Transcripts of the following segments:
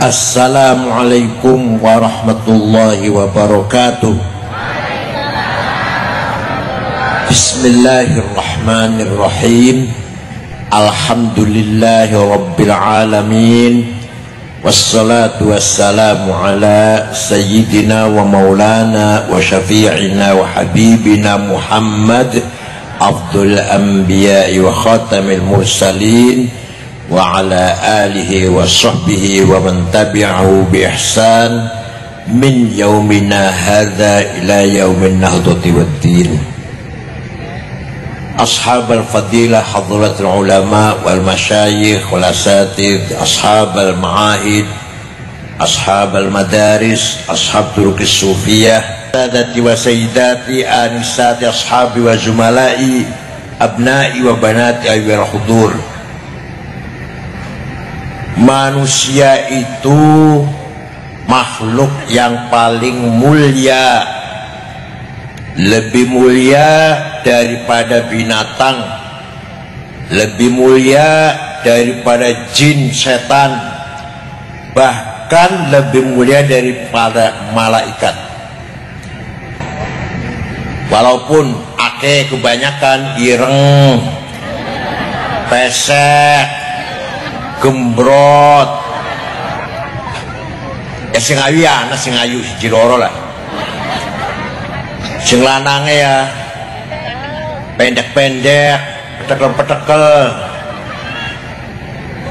Assalamualaikum warahmatullahi wabarakatuh. Bismillahirrahmanirrahim. Alhamdulillahi rabbil alamin. Wassalatu wassalamu ala sayyidina wa maulana wa syafi'ina wa habibina Muhammad afdhul anbiya'i wa khatamil mursalin wa ala alihi wa sahbihi wa man tabi'ahu bi ihsan min yaumina hadza ila yaumin nahdati waddin. Ashab al-fadilah, hadratul ulama wal masyayikh wal asatid, ashab al-ma'ahid, ashab al-madaris, ashab turukis sufiyah, sadati wa sayyidati, anisati, ashabi wa zumalai, abnai wa banati ayyuhal hudur. Manusia itu makhluk yang paling mulia, lebih mulia daripada binatang, lebih mulia daripada jin setan, bahkan lebih mulia daripada malaikat. Walaupun akeh kebanyakan ireng, pesek, gembrot, ya sing ayu ya anak sing ayu siji loro lah, sing lanange ya pendek-pendek, petekel-petekel,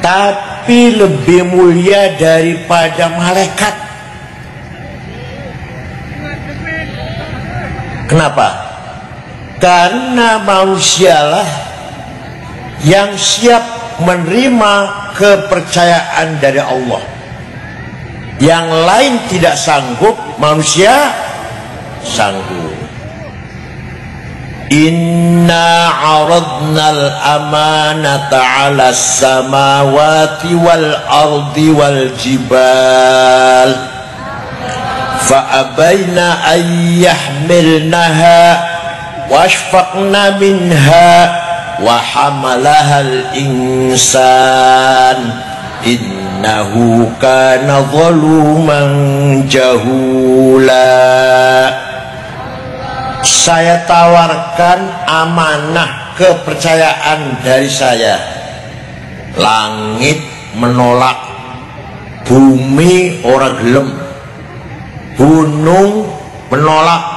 tapi lebih mulia daripada malaikat. Kenapa? Karena manusialah yang siap menerima kepercayaan dari Allah. Yang lain tidak sanggup, manusia sanggup. Inna aradnal amanata 'alas samawati wal ardi wal jibal fa abaina an yahmilnaha washfaqna minha wa hamalahal insan innahu kana zaluman jahula. Saya tawarkan amanah kepercayaan dari saya. Langit menolak, bumi ora gelem, gunung menolak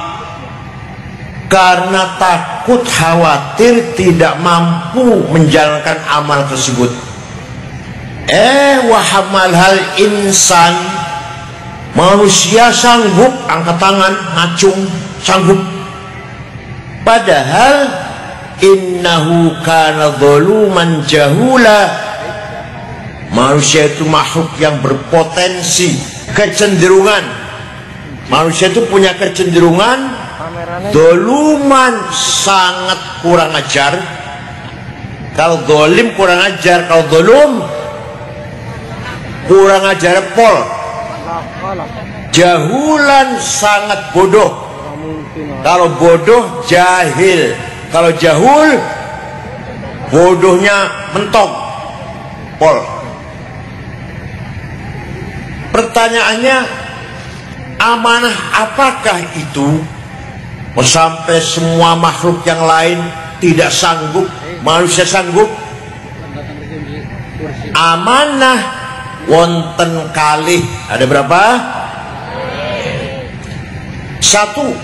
karena takut khawatir tidak mampu menjalankan amal tersebut. Wahamal hal insan, manusia sanggup angkat tangan, ngacung, sanggup. Padahal innahu kana zaluman jahula, manusia itu makhluk yang berpotensi kecenderungan. Manusia itu punya kecenderungan zaluman, sangat kurang ajar. Kalau zalim kurang ajar, kalau zalum kurang ajar pol. Jahulan, sangat bodoh. Kalau bodoh jahil, kalau jahul bodohnya mentok pol. Pertanyaannya, amanah apakah itu? Sampai semua makhluk yang lain tidak sanggup, manusia sanggup. Amanah wonten kalih ada berapa? Satu,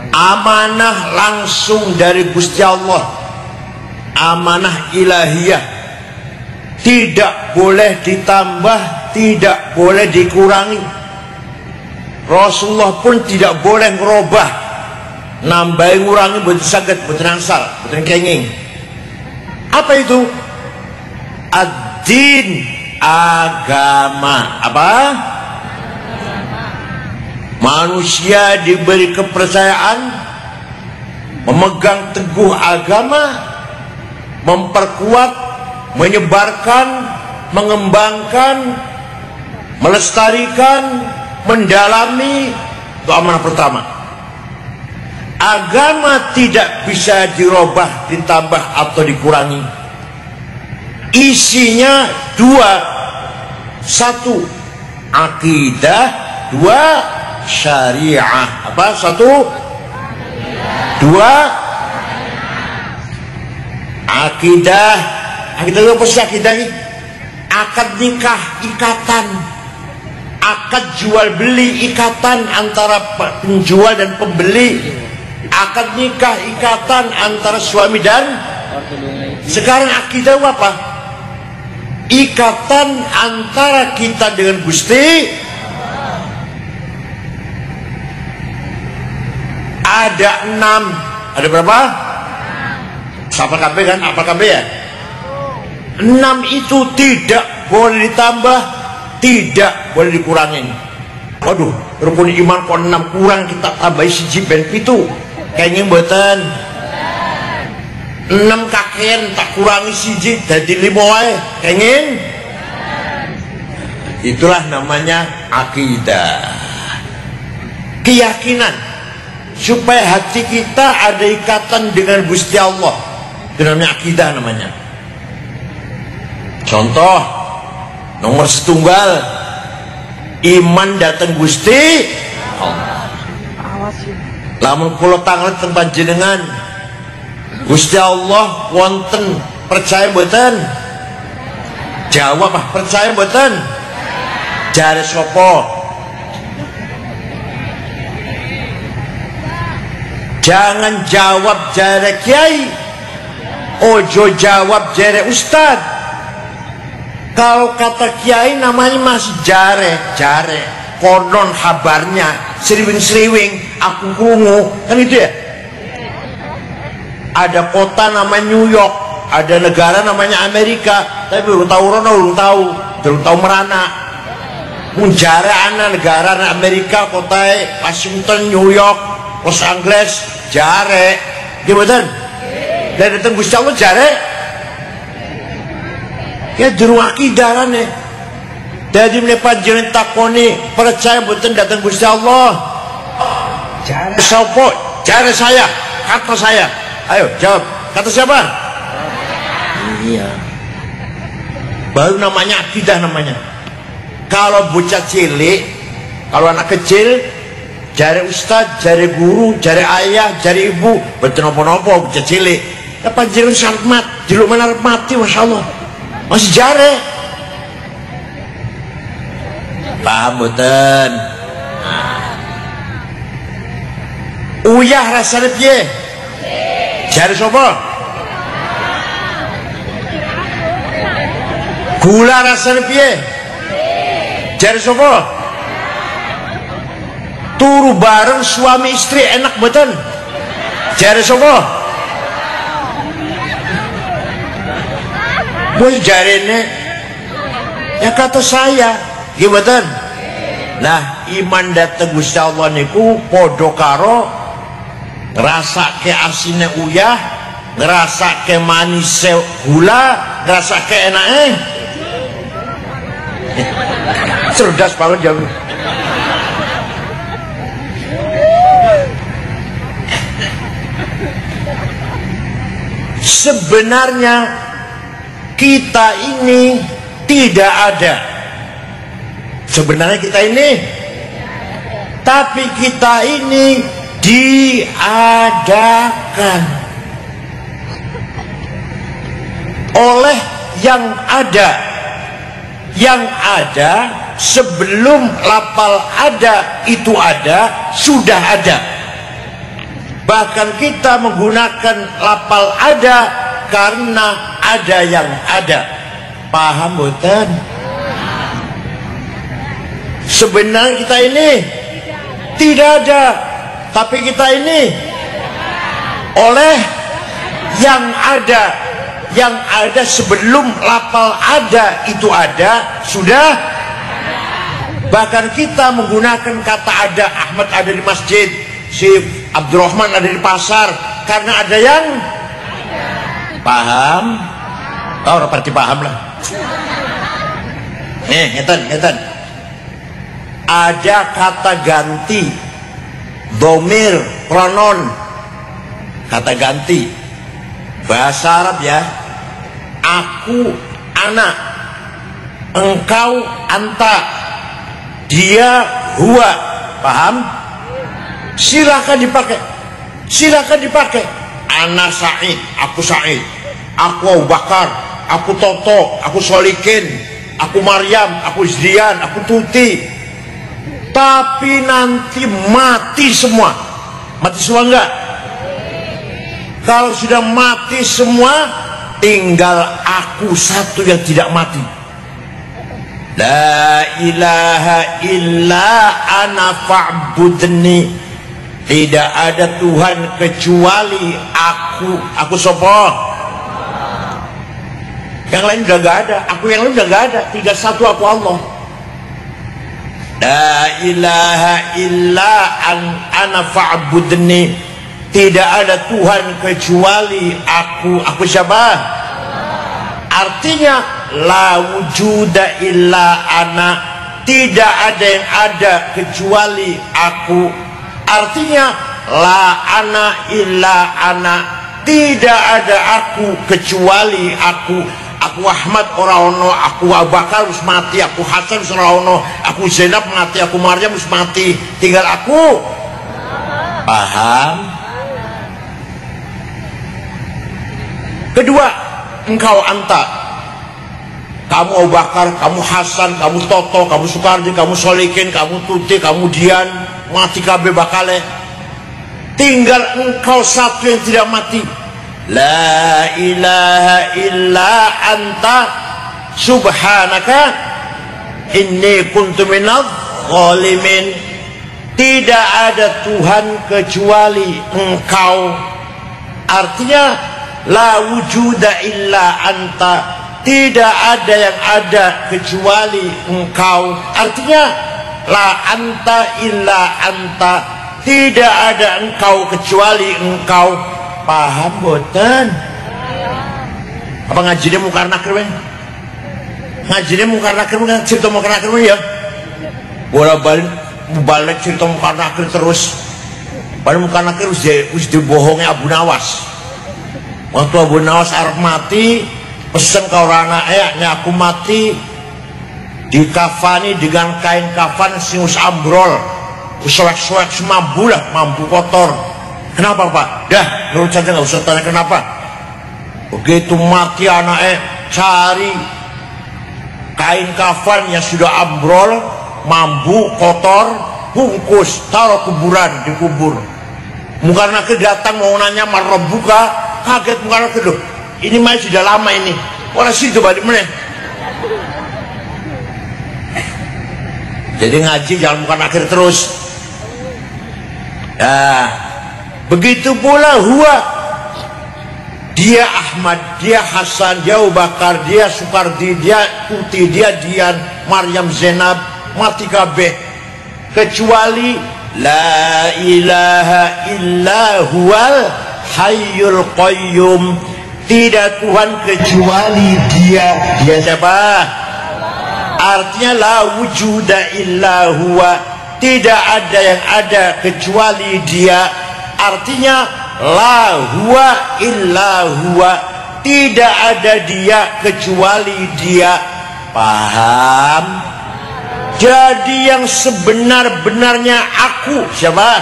amanah langsung dari Gusti Allah, amanah ilahiyah, tidak boleh ditambah, tidak boleh dikurangi. Rasulullah pun tidak boleh merubah, nambahin ngurangi, betul saged, betul nangsal, betul kenging. Apa itu? Ad-din, agama. Apa? Manusia diberi kepercayaan memegang teguh agama, memperkuat, menyebarkan, mengembangkan, melestarikan, mendalami. Itu amanah pertama. Agama tidak bisa dirubah, ditambah atau dikurangi. Isinya dua, Satu, akidah. Dua, syariah. Apa? Satu, dua, akidah. Akidah itu apa sih akidah ini? Akad nikah, ikatan. Akad jual beli, ikatan antara penjual dan pembeli. Akad nikah, ikatan antara suami dan. Sekarang akidah apa? Ikatan antara kita dengan Gusti. Ada 6. Ada berapa? Apa KB kan? Apa KB ya? 6 itu tidak boleh ditambah, tidak boleh dikurangin. Waduh, rukun iman kok 6 kurang kita tambahi siji ben 7. Kayaknya mboten. 6 kakean tak kurangi siji jadi 5 wae. Kayaknya itulah namanya akidah. Keyakinan supaya hati kita ada ikatan dengan Gusti Allah. Itu namanya akidah namanya. Contoh nomor setunggal, iman datang Gusti Allah. Lamun kula tangan teng panjenengan Gusti Allah wonten, percaya mboten? Jawab ah, percaya mboten? Jare sapa? Jangan jawab jare kiai, ojo jawab jare ustad. Kalau kata kiai namanya masih jare, konon kabarnya, sriwing-sriwing, aku krungu, kan itu ya. Ada kota namanya New York, ada negara namanya Amerika, tapi belum tahu rono, belum tahu merana. Munjare anak negara Amerika, kota Washington, New York, Los Angeles, jare, gimana? Dan datang Gusti Allah jare. Ya juru akidah nih. Jadi menepat jangan takoni percaya betul datang Gusti Allah. Jare sopo? Jare saya, kata saya. Ayo jawab. Kata siapa? Iya. Baru namanya akidah namanya. Kalau bocah cilik, kalau anak kecil, jare ustad, jare guru, jare ayah, jare ibu, betul nopo-nopo bocah cilik. Apa jangan selamat, jeluk mana mati, masya Allah. Masih jare. Paham betul? Uyah rasanya piye? Jare sapa? Gula rasanya piye? Jare sapa? Turu bareng suami istri enak betul? Jare sapa? Boy jarene ya kata saya gimana? Nah iman datang Gusti Allah niku podo karo ngerasa ke asinnya uyah, ngerasa ke manisnya gula, ngerasa ke enaknya cerdas banget jauh. Sebenarnya kita ini tidak ada. Sebenarnya kita ini, tapi kita ini diadakan oleh yang ada. Yang ada sebelum lapal ada itu ada, sudah ada. Bahkan kita menggunakan lapal ada karena ada yang ada. Paham bukan? Sebenarnya kita ini tidak ada, tapi kita ini oleh yang ada. Yang ada sebelum lapal ada itu ada, sudah. Bahkan kita menggunakan kata ada. Ahmad ada di masjid, si Abdurrahman ada di pasar, karena ada yang paham. Tahu rapat paham lah. Ngeten. Ada kata ganti, domir, pronon, kata ganti. Bahasa Arab ya. Aku anak, engkau, anta, dia, huwa. Paham? Silakan dipakai, silakan dipakai. Ana Said, aku Said, aku Abu Bakar, aku Toto, aku Solikin, aku Maryam, aku Zrian, aku Tuti. Tapi nanti mati semua. Mati semua enggak? Kalau sudah mati semua, tinggal aku satu yang tidak mati. La ilaha illa ana fa'budni. Tidak ada Tuhan kecuali aku. Aku sopo? Yang lain udah gak ada. Aku yang lain udah gak ada. Tinggal satu, aku Allah. La ilaha illa ana fa'budni. Tidak ada Tuhan kecuali aku. Aku siapa? Artinya la wujuda illa ana. Tidak ada yang ada kecuali aku. Artinya la ana illa ana. Tidak ada aku kecuali aku. Aku Ahmad ora ono, aku Abu Bakar harus mati, aku Hasan ora ono, aku Zainab mati, aku Maryam harus mati. Tinggal aku. Paham? Kedua, engkau anta. Kamu Abu Bakar, kamu Hasan, kamu Toto, kamu Sukardi, kamu Solikin, kamu Tuti, kamu Dian, mati kabeh bakale. Tinggal engkau satu yang tidak mati. La ilaha illa anta subhanaka inni kuntu minadh zalimin. Tidak ada Tuhan kecuali engkau. Artinya la wujuda illa anta. Tidak ada yang ada kecuali engkau. Artinya la anta illa anta. Tidak ada engkau kecuali engkau. Paham boten? Apa ngajinya mungkar nakir we? Ngajinya mungkar nakir kan cerita mungkar nakir ya. Bola balik cerita mungkar nakir terus. Padahal mungkar nakir wis dibohongi Abu Nawas. Waktu Abu Nawas arep mati, pesen ke orang anaknya, aku mati dikafani dengan kain kafan sing wis ambrol, suwek-suwek semampu lah, mampu kotor. Kenapa Pak? Dah, nurut saja, nggak usah tanya kenapa. Begitu mati anaknya, cari kain kafan yang sudah ambrol, mampu, kotor, bungkus, taruh kuburan, dikubur. Mungkin nak datang mau nanya marah buka, kaget mungkin loh. Ini masih sudah lama ini. Orang situ balik mana? Jadi ngaji jangan bukan akhir terus. Nah, begitu pula huwa. Dia Ahmad, dia Hasan, dia Abu Bakar, dia Sukardi, dia Tuti, dia Dian, Maryam, Zainab, mati kabeh kecuali la ilaha illa huwal hayyul qayyum. Tidak Tuhan kecuali dia. Dia siapa? Artinya la wujuda illa huwa. Tidak ada yang ada kecuali dia. Artinya la huwa illa huwa. Tidak ada dia kecuali dia. Paham? Jadi yang sebenar-benarnya aku siapa?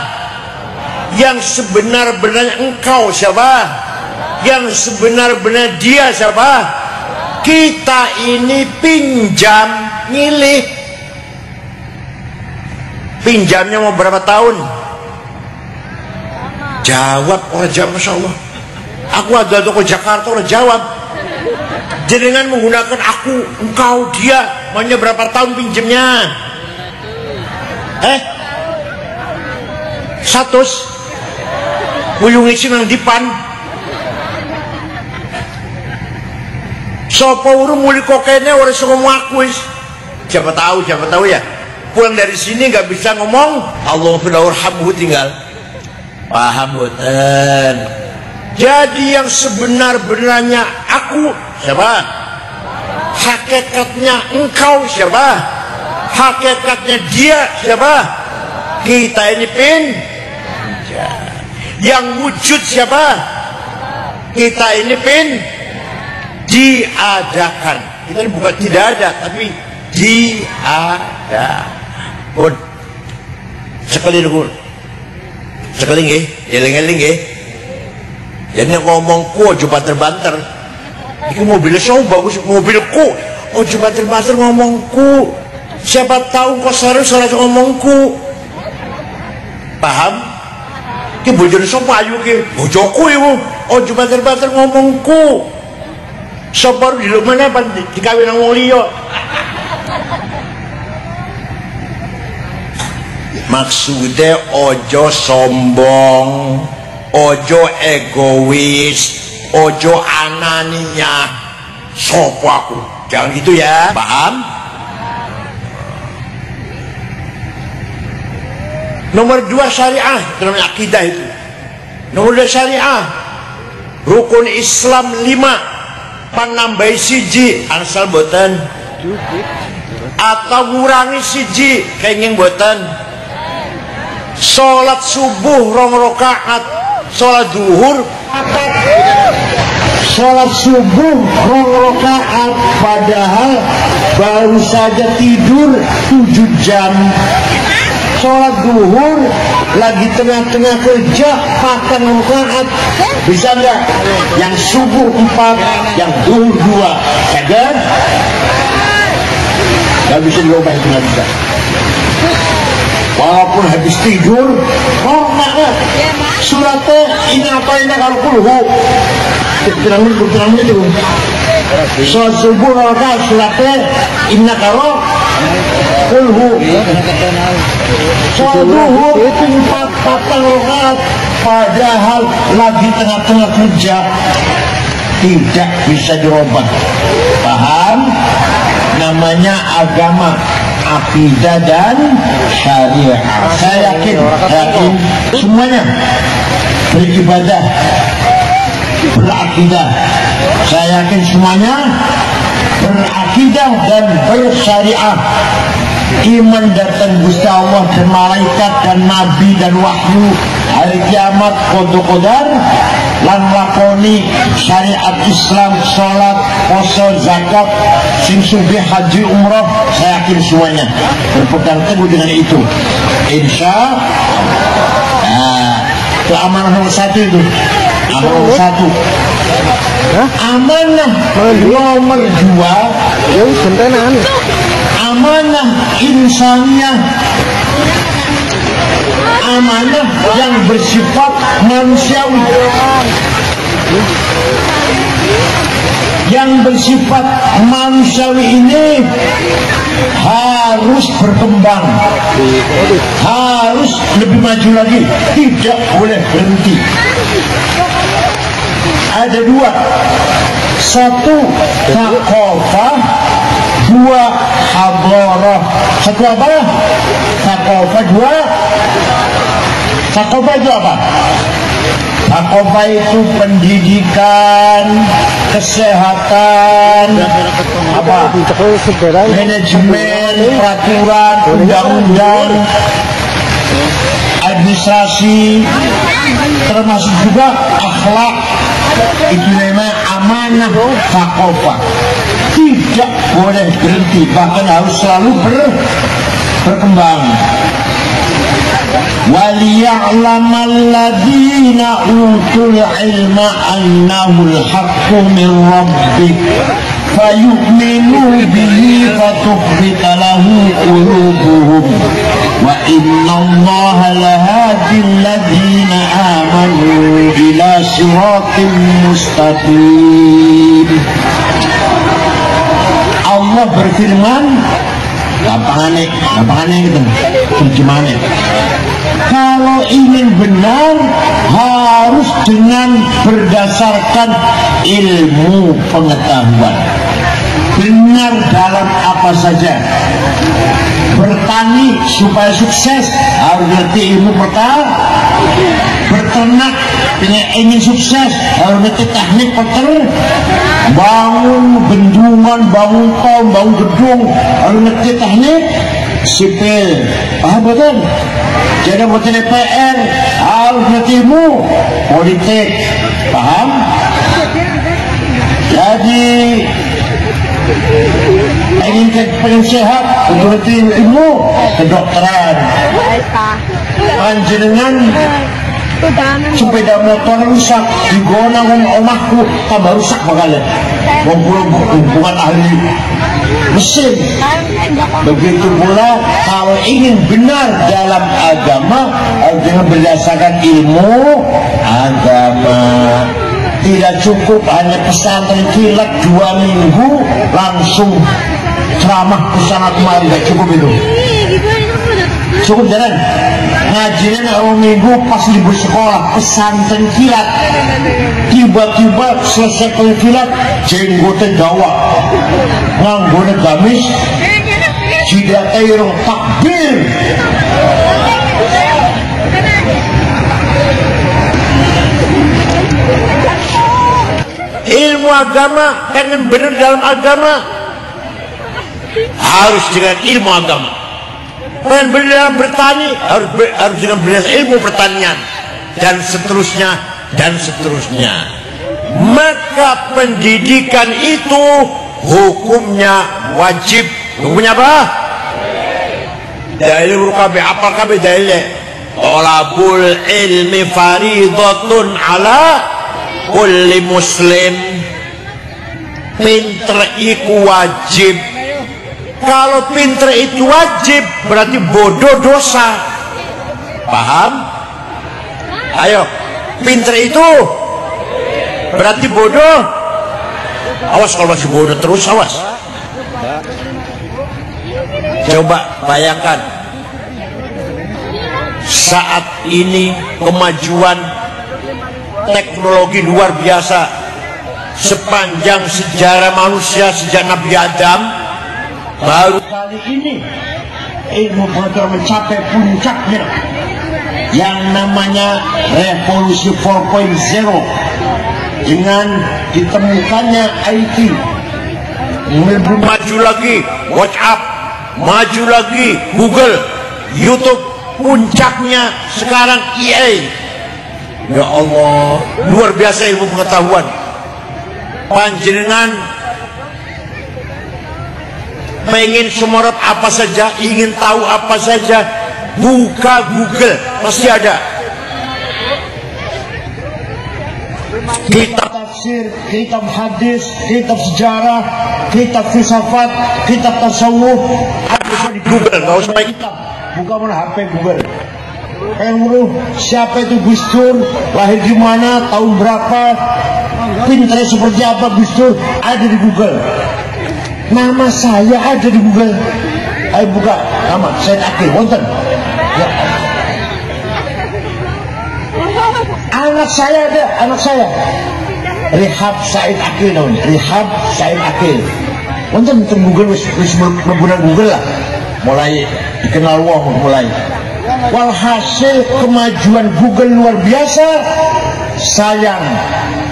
Yang sebenar-benarnya engkau siapa? Yang sebenar-benar dia siapa? Kita ini pinjam, milih. Pinjamnya mau berapa tahun? Jawab orang jawab, Masya Allah. Aku ada toko Jakarta orang jawab. Jenengan menggunakan aku, engkau, dia, maunya berapa tahun pinjamnya? 100 nguyungi sinang dipan. Sopo urung muli kokainnya orang semua ngaku. Siapa tahu ya. Pulang dari sini nggak bisa ngomong Allahumma tinggal. Paham boten? Jadi yang sebenar-benarnya aku siapa? Hakikatnya engkau siapa? Hakikatnya dia siapa? Kita ini pinjam. Yang wujud siapa? Kita ini diadakan. kita ini bukan tidak ada, tapi ada. Pun sekali dulu, sekali nggih, eling-eling nggih. Jadi ngomongku aja banter-banter. Iki mobilnya so bagus, mobilku aja banter-banter ngomongku. Siapa tahu kok serius ngomongku. Paham? Ki bojone sapa ayu ki? Bojoku iku. Aja banter-banter ngomongku. Sapa di lumene apa dikawin nang wong liya. Maksudnya ojo sombong, ojo egois, ojo anania. Sopo aku, jangan gitu ya, paham? Nomor 2 syariah dalam akidah itu. Nomor 2 syariah, rukun Islam 5 panambahi siji asal boten atau ngurangi siji kenging boten. Sholat subuh 2 rakaat, sholat duhur, sholat subuh 2 rakaat, padahal baru saja tidur 7 jam. Sholat duhur lagi tengah-tengah kerja 4 rakaat, bisa nggak? Yang subuh 4, yang duhur 2, sadar? Nggak bisa diubah, itu nggak bisa. Walaupun habis tidur, oh enggak, suratnya ini apa ini kalau kulhu kurang itu sholat subuh rakaat suratnya inna kalau kulhu sholat duhur itu 4 rakaat, padahal lagi tengah-tengah kerja, tidak bisa dirubah. Paham? Namanya agama, akidah dan syariah. Saya yakin semuanya beribadah, berakidah. Saya yakin semuanya berakidah dan bersyariah. Iman datang Gusti Allah dan malaikat dan nabi dan wahyu, hari kiamat qada qadar, lan lakoni syariat Islam, sholat, puasa, zakat, sing sugih haji umrah. Saya yakin semuanya berpegang teguh dengan itu, insya Allah. Itu amanah nomor 1 itu. Amanah nomor 1. Amanah nomor 2, amanah insaniyah, amanah yang bersifat manusiawi, yang bersifat manusiawi ini harus berkembang, harus lebih maju lagi, tidak boleh berhenti. Ada 2, 1 thaqafah, 2 hadarah. 1 apa? Thaqafah, 2 thaqafah itu apa? Thaqafah itu pendidikan, kesehatan, apa? Manajemen, peraturan, undang-undang, administrasi, termasuk juga akhlak. Itu namanya amanah thaqafah. Tidak boleh berhenti, bahkan harus selalu berkembang. وَلِيَعْلَمَ الَّذِينَ أُوتُوا الْعِلْمَ أَنَّهُ الْحَقُّ مِنْ رَبِّكَ فَيُؤْمِنُوا بِهِ فَتُخْبِتَ لَهُ قُلُوبُهُمْ وَإِنَّ اللَّهَ لَهَادِي الَّذِينَ آمَنُوا إِلَى صِرَاطٍ مُسْتَقِيمٍ. Allah berfirman, gampangane gitu terjemahannya. Kalau ingin benar harus dengan berdasarkan ilmu pengetahuan. Benar dalam apa saja. Bertani supaya sukses harus ngerti ilmu pertanian. Berternak dengan ingin sukses harus ngerti teknik peternak. Bangun bendungan, bangun tol, bangun gedung harus ngerti teknik sipil. Paham betul? Jadi buat DPR harus ngerti ilmu politik. Paham? Jadi pengen sehat untuk ilmu kedokteran. Panjenengan sepeda motor rusak digona omahku tambah rusak bakalan. Bukan ahli mesin. Begitu pula kalau ingin benar dalam agama dengan berdasarkan ilmu agama. Tidak cukup hanya pesantren kilat 2 minggu langsung ceramah kesana kemari, tidak cukup itu. Cukup jalan ngajinya 2 minggu pas libur sekolah pesantren kilat, tiba-tiba selesai kilat jenggotnya dawa nganggone gamis jidatnya irung takbir. Ilmu agama, pengen benar dalam agama harus dengan ilmu agama. Pengen benar dalam bertani harus dengan benar ilmu pertanian, dan seterusnya dan seterusnya. Maka pendidikan itu hukumnya wajib. Hukumnya apa? Dalil kabeh, apa kabeh dalilnya? Thalabul ilmi faridatun ala kulli muslim. Pinter itu wajib. Kalau pinter itu wajib berarti bodoh dosa. Paham? Ayo, pinter itu berarti bodoh. Awas kalau masih bodoh terus, awas. Coba bayangkan saat ini kemajuan teknologi luar biasa. Sepanjang sejarah manusia sejak Nabi Adam, baru kali ini ilmu pengetahuan mencapai puncaknya yang namanya revolusi 4.0 dengan ditemukannya IT. Maju lagi WhatsApp, maju lagi Google, YouTube, puncaknya sekarang AI. Ya Allah, luar biasa ilmu pengetahuan. Panjenengan pengen semorot apa saja, ingin tahu apa saja, buka Google, pasti ada. Kitab tafsir, kitab hadis, kitab sejarah, kitab filsafat, kitab tasawuf, ada di Google. Nggak usah pakai kitab, buka mana HP Google. Siapa itu Gus Dur, lahir di mana, tahun berapa, pinternya seperti apa Gus Dur, ada di Google. Nama saya ada di Google. Ayo buka nama Said Akil, wonten. Ya. Anak saya ada, anak saya Rihab Said Akil namanya, Rihab Said Akil. Wonten di Google, wis menggunakan Google lah, mulai dikenal wong mulai. Walhasil kemajuan Google luar biasa. Sayang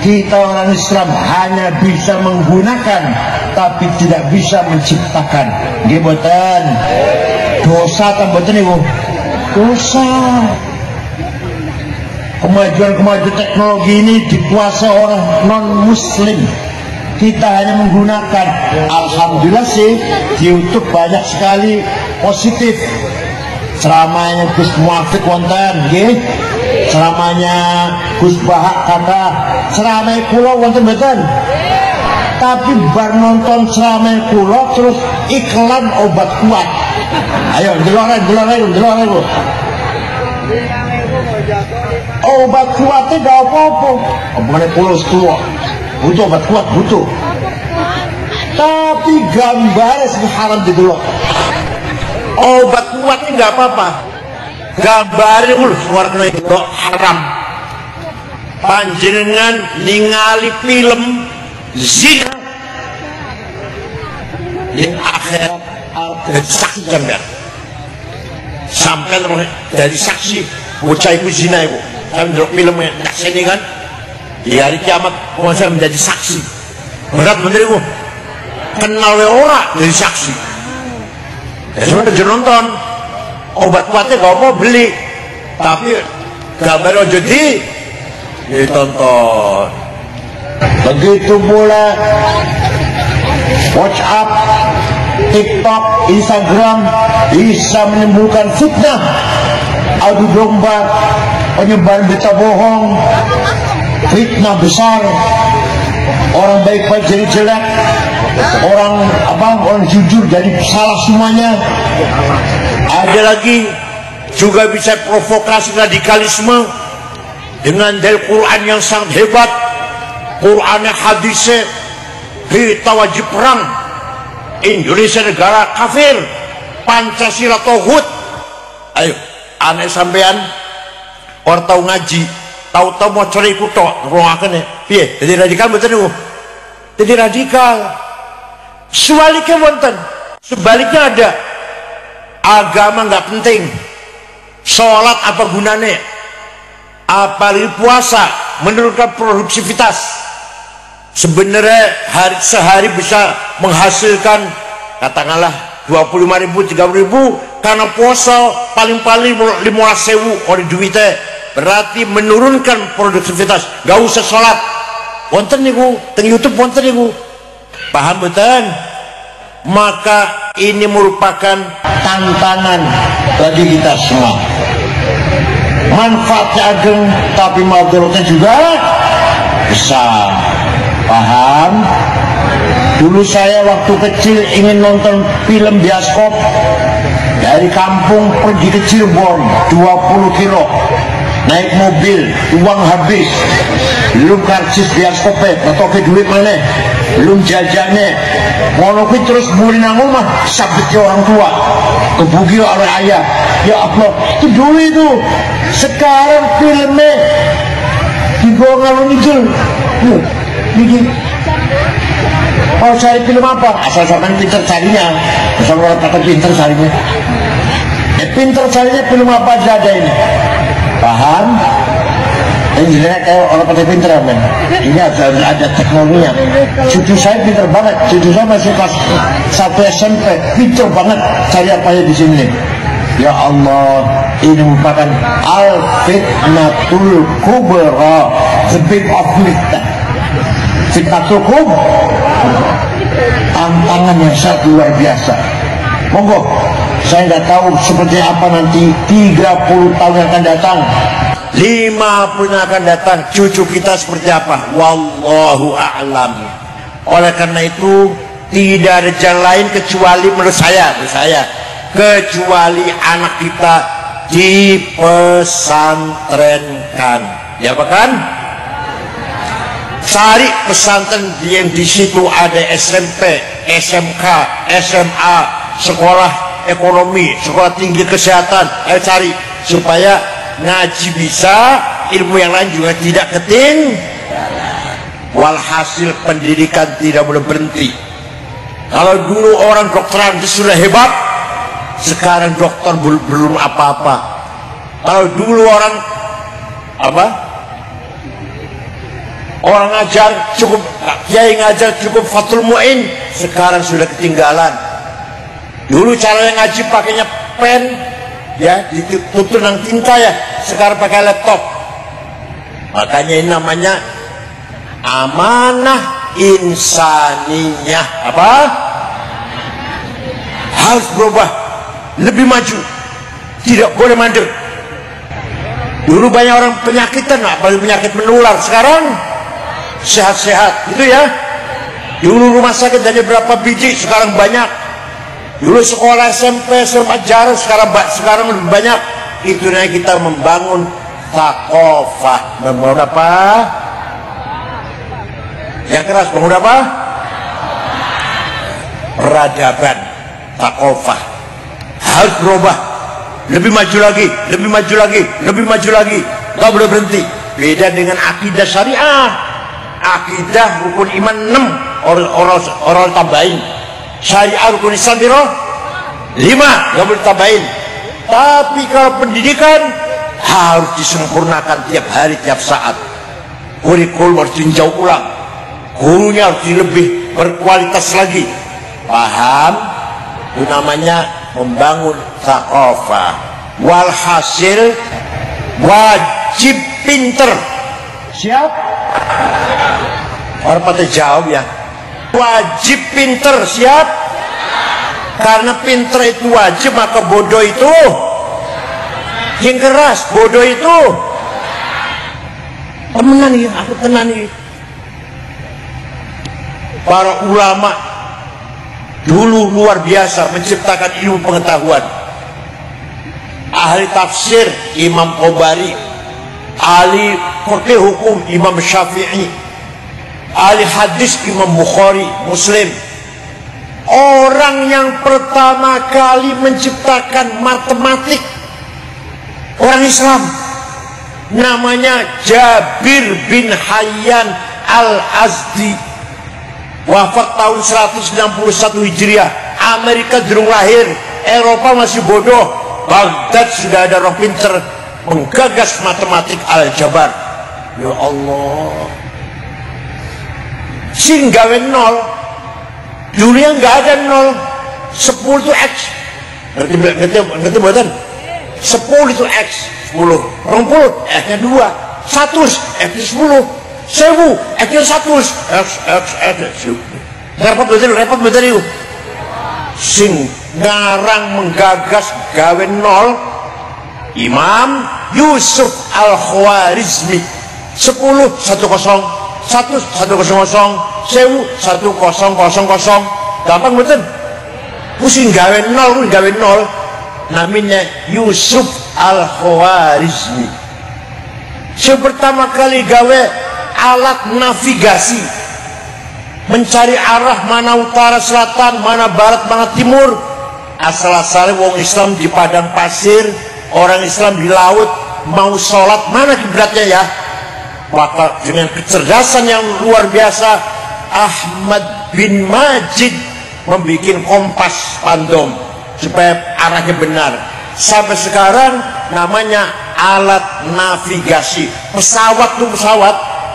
kita orang Islam hanya bisa menggunakan tapi tidak bisa menciptakan. Nggih mboten? Dosa ta mboten niku? Dosa. Kemajuan teknologi ini dikuasai orang non muslim. Kita hanya menggunakan. Alhamdulillah sih di YouTube banyak sekali positif. Ceramahnya Gus Muafiq wonten nggih. Ceramahnya Gus Bahak kata ceramah kula wonten mboten. Tapi bar nonton ceramah kula terus iklan obat kuat. Ayo delok Bu. Obat kuatnya gak apa-apa. Omongane kula tua. Butuh obat kuat butuh. Tapi gambarnya sing haram didelok. Obat kuatnya nggak apa-apa, gambarnya keluar kena itu haram. Panjenengan ningali film zina yang akhirat saksikan kan, sampai dari saksi bocah ibu zina ibu kan dulu filmnya tak sini kan di hari kiamat masa menjadi saksi berat bener ibu kenal orang dari saksi. Ya sudah nonton obat kuatnya gak mau beli, tapi gambar ojo ditonton. Begitu pula WhatsApp, TikTok, Instagram bisa menimbulkan fitnah, adu domba, penyebaran berita bohong, fitnah besar, orang baik-baik jadi jelek, orang jujur jadi salah semuanya. Ada lagi juga bisa provokasi radikalisme dengan dalil Quran yang sangat hebat, Qurannya, hadisnya. Kita wajib perang, Indonesia negara kafir, Pancasila tauhid. Ayo anak sampean orang tahu ngaji, tahu mau cari ikut tok ruangan ya piye jadi radikal betul niku. Jadi radikal sebaliknya wonten, sebaliknya ada. Agama nggak penting, sholat apa gunanya, apalagi puasa menurunkan produktivitas. Sebenarnya sehari bisa menghasilkan katakanlah 25.000 30.000, karena puasa paling-paling 15.000 oleh duitnya, berarti menurunkan produktivitas. Gak usah sholat, wonten niku teng YouTube wonten niku, paham betul? Maka ini merupakan tantangan bagi kita semua. Manfaatnya ageng tapi madaratnya juga besar. Paham? Dulu saya waktu kecil ingin nonton film bioskop, dari kampung pergi ke Cirebon 20 kilo, naik mobil, uang habis, belum karcis bioskopnya, atau ke duit mana, belum jajannya, ngono kuwi terus mulai nang omah sabet orang tua, kebugi oleh ayah. Ya Allah, itu dulu itu. Sekarang filmnya dibawa ngalung ngidul. Bikin mau cari film apa? Asal sampai pinter carinya. Asal orang kata pinter carinya. Pinter carinya film apa aja ada ini. Paham? Ini jelasnya kayak orang pada pinter men. Ini ada teknologinya. Cucu saya pinter banget. Cucu saya masih kelas 1 SMP. Pinter banget cari apa ya di sini. Ya Allah, ini merupakan al-fitnatul kubra, the big of fitnah. Fitnatul kubra, tantangan yang sangat luar biasa. Monggo, saya nggak tahu seperti apa nanti 30 tahun yang akan datang, 50 yang akan datang, cucu kita seperti apa, wallahu a'lam. Oleh karena itu tidak ada jalan lain kecuali menurut saya kecuali anak kita dipesantrenkan, ya kan? Cari pesantren yang di situ ada SMP, SMK, SMA, sekolah ekonomi, sekolah tinggi kesehatan. Ayo cari supaya ngaji bisa, ilmu yang lain juga tidak ketinggalan. Walhasil pendidikan tidak boleh berhenti. Kalau dulu orang dokteran itu sudah hebat, sekarang dokter belum apa-apa. Kalau dulu orang ngajar cukup, kiai ngajar cukup Fathul Mu'in, sekarang sudah ketinggalan. Dulu cara yang ngaji pakainya pen, ya ditutur dengan tinta ya, sekarang pakai laptop. Makanya ini namanya amanah insaniyah. Harus berubah, lebih maju, tidak boleh mandek. Dulu banyak orang penyakitan, apalagi penyakit menular. Sekarang sehat-sehat gitu ya. Dulu rumah sakit hanya berapa biji, sekarang banyak. Dulu sekolah SMP, SMA jarang, sekarang lebih banyak. Itu namanya kita membangun thaqafah. Membangun apa? Yang keras, bangun apa? Peradaban, thaqafah. Harus berubah, lebih maju lagi, lebih maju lagi, lebih maju lagi. Gak boleh berhenti. Beda dengan akidah syariah. Akidah rukun iman 6 orang tambahin. Syariah rukun Islam 5, gak boleh tambahin. Tapi kalau pendidikan harus disempurnakan tiap hari, tiap saat. Kurikulum harus ditinjau ulang, gurunya harus lebih berkualitas lagi. Paham? Itu namanya membangun thaqafah. Walhasil wajib pinter. Siap? Orang pada jawab ya. Wajib pinter, siap? Karena pinter itu wajib, maka bodoh itu yang keras. Bodoh itu temenan ya, aku tenan ya. Para ulama dulu luar biasa menciptakan ilmu pengetahuan. Ahli tafsir Imam Qobari, ahli fikih hukum Imam Syafi'i, ahli hadis Imam Bukhari, Muslim. Orang yang pertama kali menciptakan matematik orang Islam namanya Jabir bin Hayyan Al-Azdi, wafat tahun 161 Hijriah. Amerika belum lahir, Eropa masih bodoh, Baghdad sudah ada orang pinter menggagas matematik aljabar. Ya Allah, sing gawe nol, dulu yang nggak ada nol. 10 itu X, ngerti buatan? 10 itu X, 10, 20 X-nya 2, 100 X-nya 10, 1000 X-nya 100, X. Repot betul itu. Sing ngarang menggagas gawe nol Imam Yusuf Al-Khwarizmi. 10 10 1 100 1000 1000. Gampang betul. Pusing gawe nol, namanya Yusuf Al-Khwarizmi. Yang pertama kali gawe alat navigasi, mencari arah mana utara selatan, mana barat, mana timur. Asal-asalnya wong Islam di padang pasir, orang Islam di laut, mau sholat mana kiblatnya ya. Maka dengan kecerdasan yang luar biasa, Ahmad bin Majid membuat kompas pandom supaya arahnya benar. Sampai sekarang namanya alat navigasi. Pesawat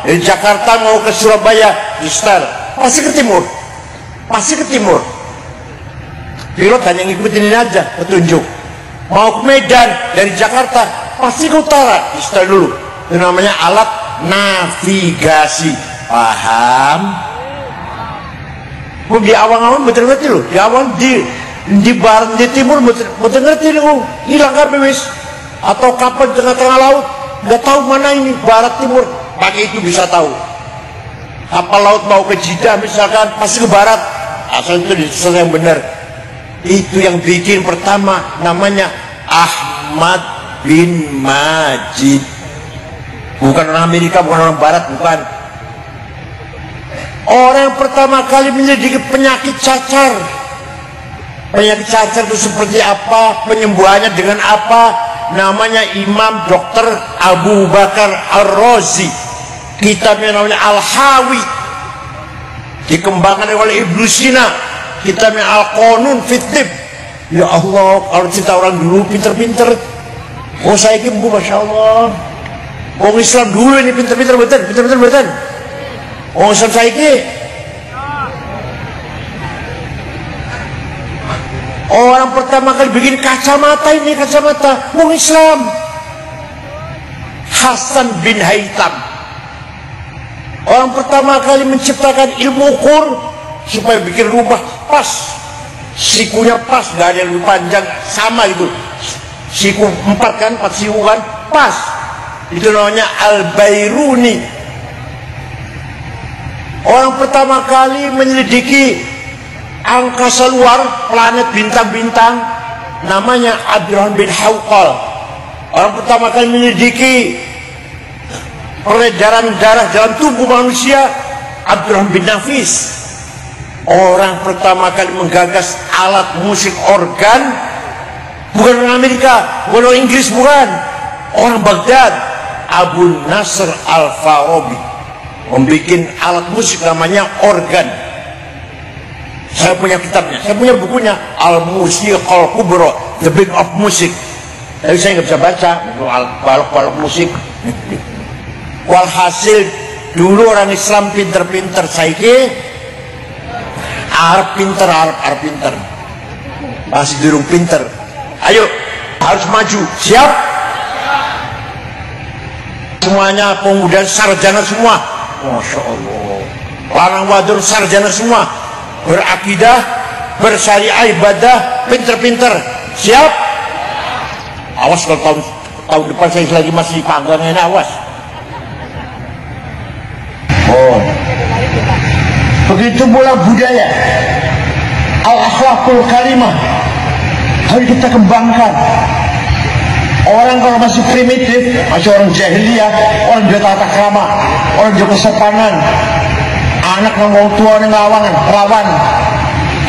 dari Jakarta mau ke Surabaya di setel, pasti ke timur. Pilot hanya ngikutin ini aja petunjuk. Mau ke Medan dari Jakarta pasti ke utara, di setel dulu. Itu namanya alat navigasi. Paham? Di awang-awang betul loh. Di awang di barat, di timur betul ngerti loh. Hilang kabeh wis. Atau kapal tengah-tengah laut, nggak tahu mana ini barat timur. Pakai itu bisa tahu. Kapal laut mau ke Jeddah misalkan, pasti ke barat. Asal itu disusun yang benar. Itu yang bikin pertama namanya Ahmad bin Majid. Bukan orang Amerika, bukan orang Barat, bukan. Orang yang pertama kali menyelidiki penyakit cacar. Penyakit cacar itu seperti apa, penyembuhannya dengan apa, namanya Imam Dr. Abu Bakar Ar-Razi. Kitabnya namanya Al-Hawi, dikembangkan oleh Ibnu Sina. Kitabnya Al-Qanun Fit Tib. Ya Allah, kalau cerita orang dulu pinter-pinter. Oh saya ini, Masya Allah. Orang Islam dulu ini pinter-pinter betul. Orang Islam saya ini, orang pertama kali bikin kacamata ini, orang Islam. Hasan bin Haytham. Orang pertama kali menciptakan ilmu ukur supaya bikin rumah pas, sikunya pas, gak ada yang lebih panjang, sama gitu. Siku 4 kan, 4 siku kan, pas. Itu namanya Al-Bairuni. Orang pertama kali menyelidiki angkasa luar, planet, bintang-bintang, namanya Abdurrahman bin Hawqal. Orang pertama kali menyelidiki peredaran darah dalam tubuh manusia, Abdurrahman bin Nafis. Orang pertama kali menggagas alat musik organ, bukan orang Amerika, bukan orang Inggris, bukan orang Baghdad, Abu Nasr Al-Farabi, membuat alat musik namanya organ. Saya punya kitabnya, saya punya bukunya, Al-Musiqal Kubra, The Big of Music. Tapi saya nggak bisa baca balok-balok musik. Walhasil dulu orang Islam pinter-pinter, saiki Arab pinter, Arab pinter, masih dirung pinter. Ayo, harus maju, siap? Semuanya pemuda sarjana semua. Masya Allah. Lanang wadon sarjana semua, berakidah, bersyariah, ibadah, pinter-pinter. Siap? Awas kalau tahun depan saya lagi masih panggang ini, awas. Oh, begitu pula budaya al-akhlaqul karimah harus kita kembangkan. Orang kalau masih primitif, masih orang jahiliyah, orang jaga tata krama, orang jaga kesopanan, anak ngomong tua ngelawan,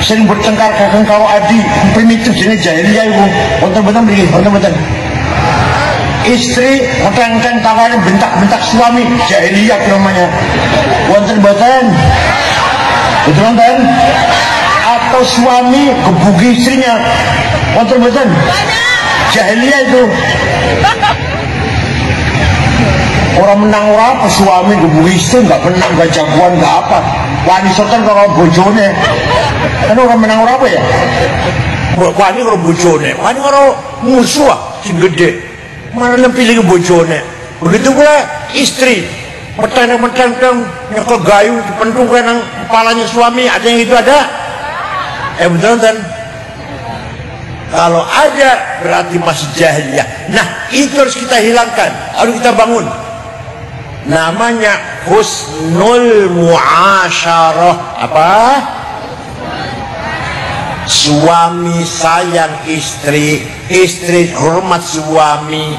sering bertengkar kakang karo adi, primitif jenis jahiliyah itu. Bener-bener begini, bener-bener. Istri ngoteng-ngoteng tawarin bentak-bentak suami, jahiliyah namanya. Bener-bener, betul-betul. Atau suami gebuki istrinya, bener-bener. Jahiliyah itu. Orang menang apa suami gebuki istri, nggak menang, nggak jagoan, nggak apa. Wani sotan kalau bojone, kan orang menang apa ya? Wani kalau bojone, wani kalau musuh si gede, mana yang pilih ke bojone. Begitu pula istri, mentang-mentang nyekel gayu, dipentung kan kepalanya suami, ada yang itu ada. Betul kan? Kalau ada berarti masih jahiliyah. Nah, itu harus kita hilangkan, harus kita bangun. Namanya husnul muasyarah. Apa? Suami sayang istri, istri hormat suami,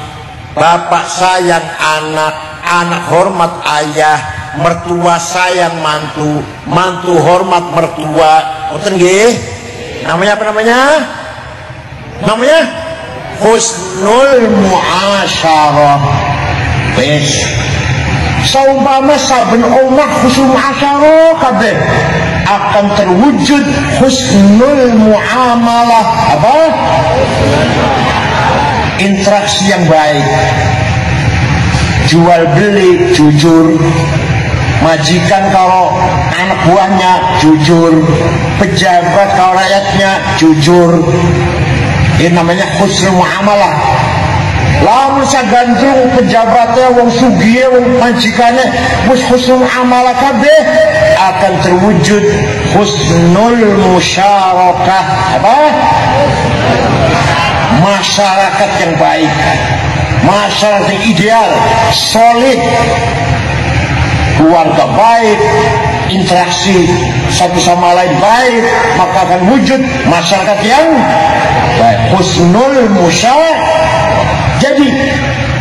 bapak sayang anak, anak hormat ayah, mertua sayang mantu, mantu hormat mertua. Ngoten nggih? Namanya apa namanya? Namanya husnul muasyarah. Wes saumpama saben omah husnul muasyarah kabeh akan terwujud husnul muamalah. Apa? Interaksi yang baik, jual beli jujur, majikan kalau anak buahnya jujur, pejabat kalau rakyatnya jujur. Ini namanya husnul muamalah. Lamun sagantung pejabatnya, wong sugih, wong majikannya, husnul muamalah kabeh akan terwujud husnul musyarakah. Apa? Masyarakat yang baik, masyarakat yang ideal, solid, keluarga baik, interaksi satu sama lain baik, maka akan wujud masyarakat yang baik. Husnul musyarakah. Jadi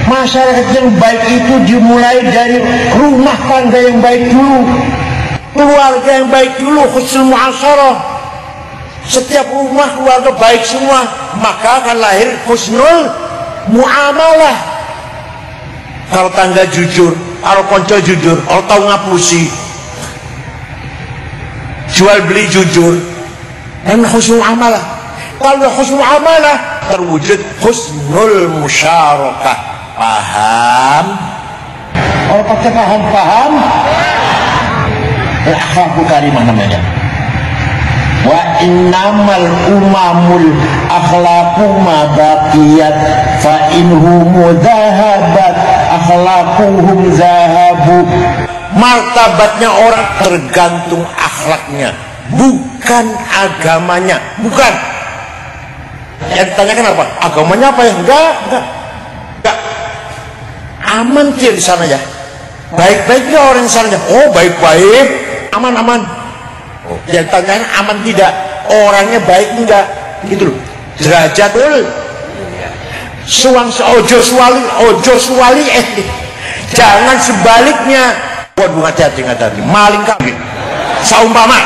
masyarakat yang baik itu dimulai dari rumah tangga yang baik dulu, keluarga yang baik dulu, husnul muasyarah. Setiap rumah keluarga baik semua, maka akan lahir husnul muamalah. Kalau tangga jujur, kalau konco jujur, kalau tahu ngapusi, jual beli jujur, dan husnul amalah. Kalau husnul amalah terwujud husnul musyarakah. Paham? Kalau pakai paham, akhlakul karimah namanya. Wa innamal umamul akhlaqu ma baqiyat fa inhum dhahabat akhlaquhum zahabu. Martabatnya orang tergantung akhlaknya, bukan agamanya. Bukan. Yang ditanyakan apa? Agamanya apa ya? Enggak. Aman dia di sana ya. Baik-baiknya orang di sana ya. Oh, baik-baik, aman. Oh, yang ditanyakan aman tidak? Orangnya baik enggak? Gitu loh. Derajat suang ojo suwali jangan sebaliknya. Waduh, hati-hati maling kabeh. Saumpama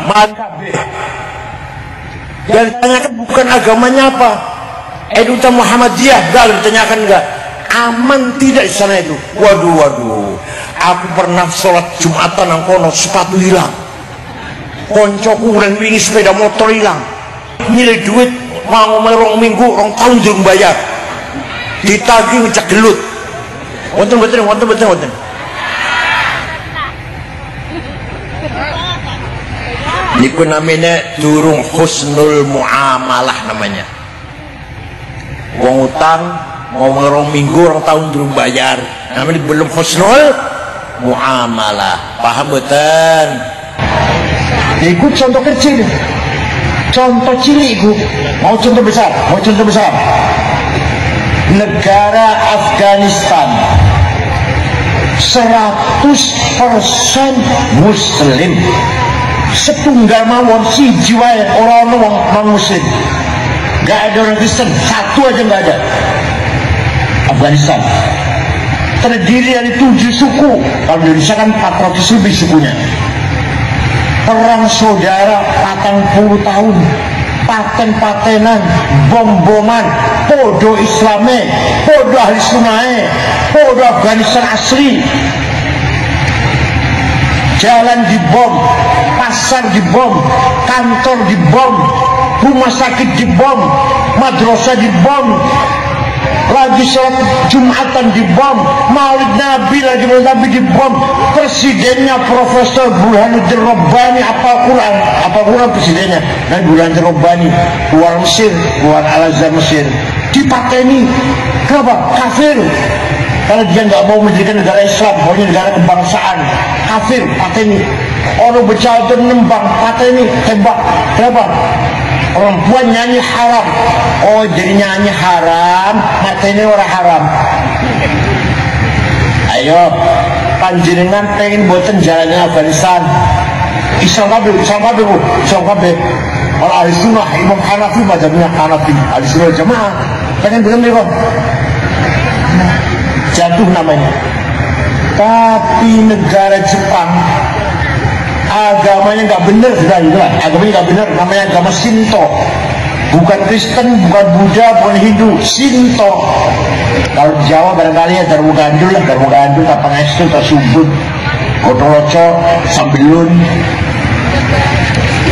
maling kabeh. Yang ditanyakan bukan agamanya apa, Eduta Muhammadiyah, enggak ditanyakan enggak. Aman tidak di sana itu. Waduh, aku pernah sholat Jumatan nang kono, sepatu hilang, koncoku dan wingi sepeda motor hilang, nilai duit mau merong minggu, rong tahun durung bayar, ditagih ngecek gelut. Wonten. Niku namanya durung husnul muamalah namanya. Wong utang mau merong minggu, rong tahun durung bayar, namanya belum husnul muamalah. Paham betul? Ikut contoh kecil, contoh cilik ikut. Mau contoh besar, mau contoh besar. Negara Afghanistan 100% Muslim. Setunggal mawon si jiwa orang non Muslim. Gak ada orang Kristen, satu aja gak ada. Afghanistan terdiri dari 7 suku. Kalau di Indonesia kan 400 lebih sukunya. Perang saudara 40 tahun, paten-patenan, bom-boman, podo Islame, podo ahli sunnah, podo Afghanistan asli. Jalan dibom, pasar dibom, kantor dibom, rumah sakit dibom, madrasah dibom, lagi sholat Jumatan dibom, Maulid Nabi lagi Maulid Nabi dibom, presidennya Profesor Burhanuddin Rabbani apa Quran presidennya, dan Burhanuddin Rabbani keluar Mesir, keluar Al-Azhar Mesir, dipateni. Kenapa? Kafir. Kalau dia nggak mau mendirikan negara Islam, maunya negara kebangsaan, kafir, pateni. Orang bercadar nembang, pateni, tembak. Kenapa? Perempuan nyanyi haram. Oh, jadi nyanyi haram, mateni orang haram. Ayo, panjenengan pengen buatan jalannya Afghanistan. Islam kabeh. Kalau ahli sunnah, Imam Hanafi, mazhabnya Hanafi, ahli sunnah jamaah. Pengen bener kok. Jatuh namanya. Tapi negara Jepang agamanya nggak bener, agamanya nggak bener, namanya agama Shinto, bukan Kristen, bukan Buddha, bukan Hindu, Shinto. Kalau di Jawa barangkali ya Darmo Gandul, Tapang Estu, Tasubut, Kotoroco, Sambelun.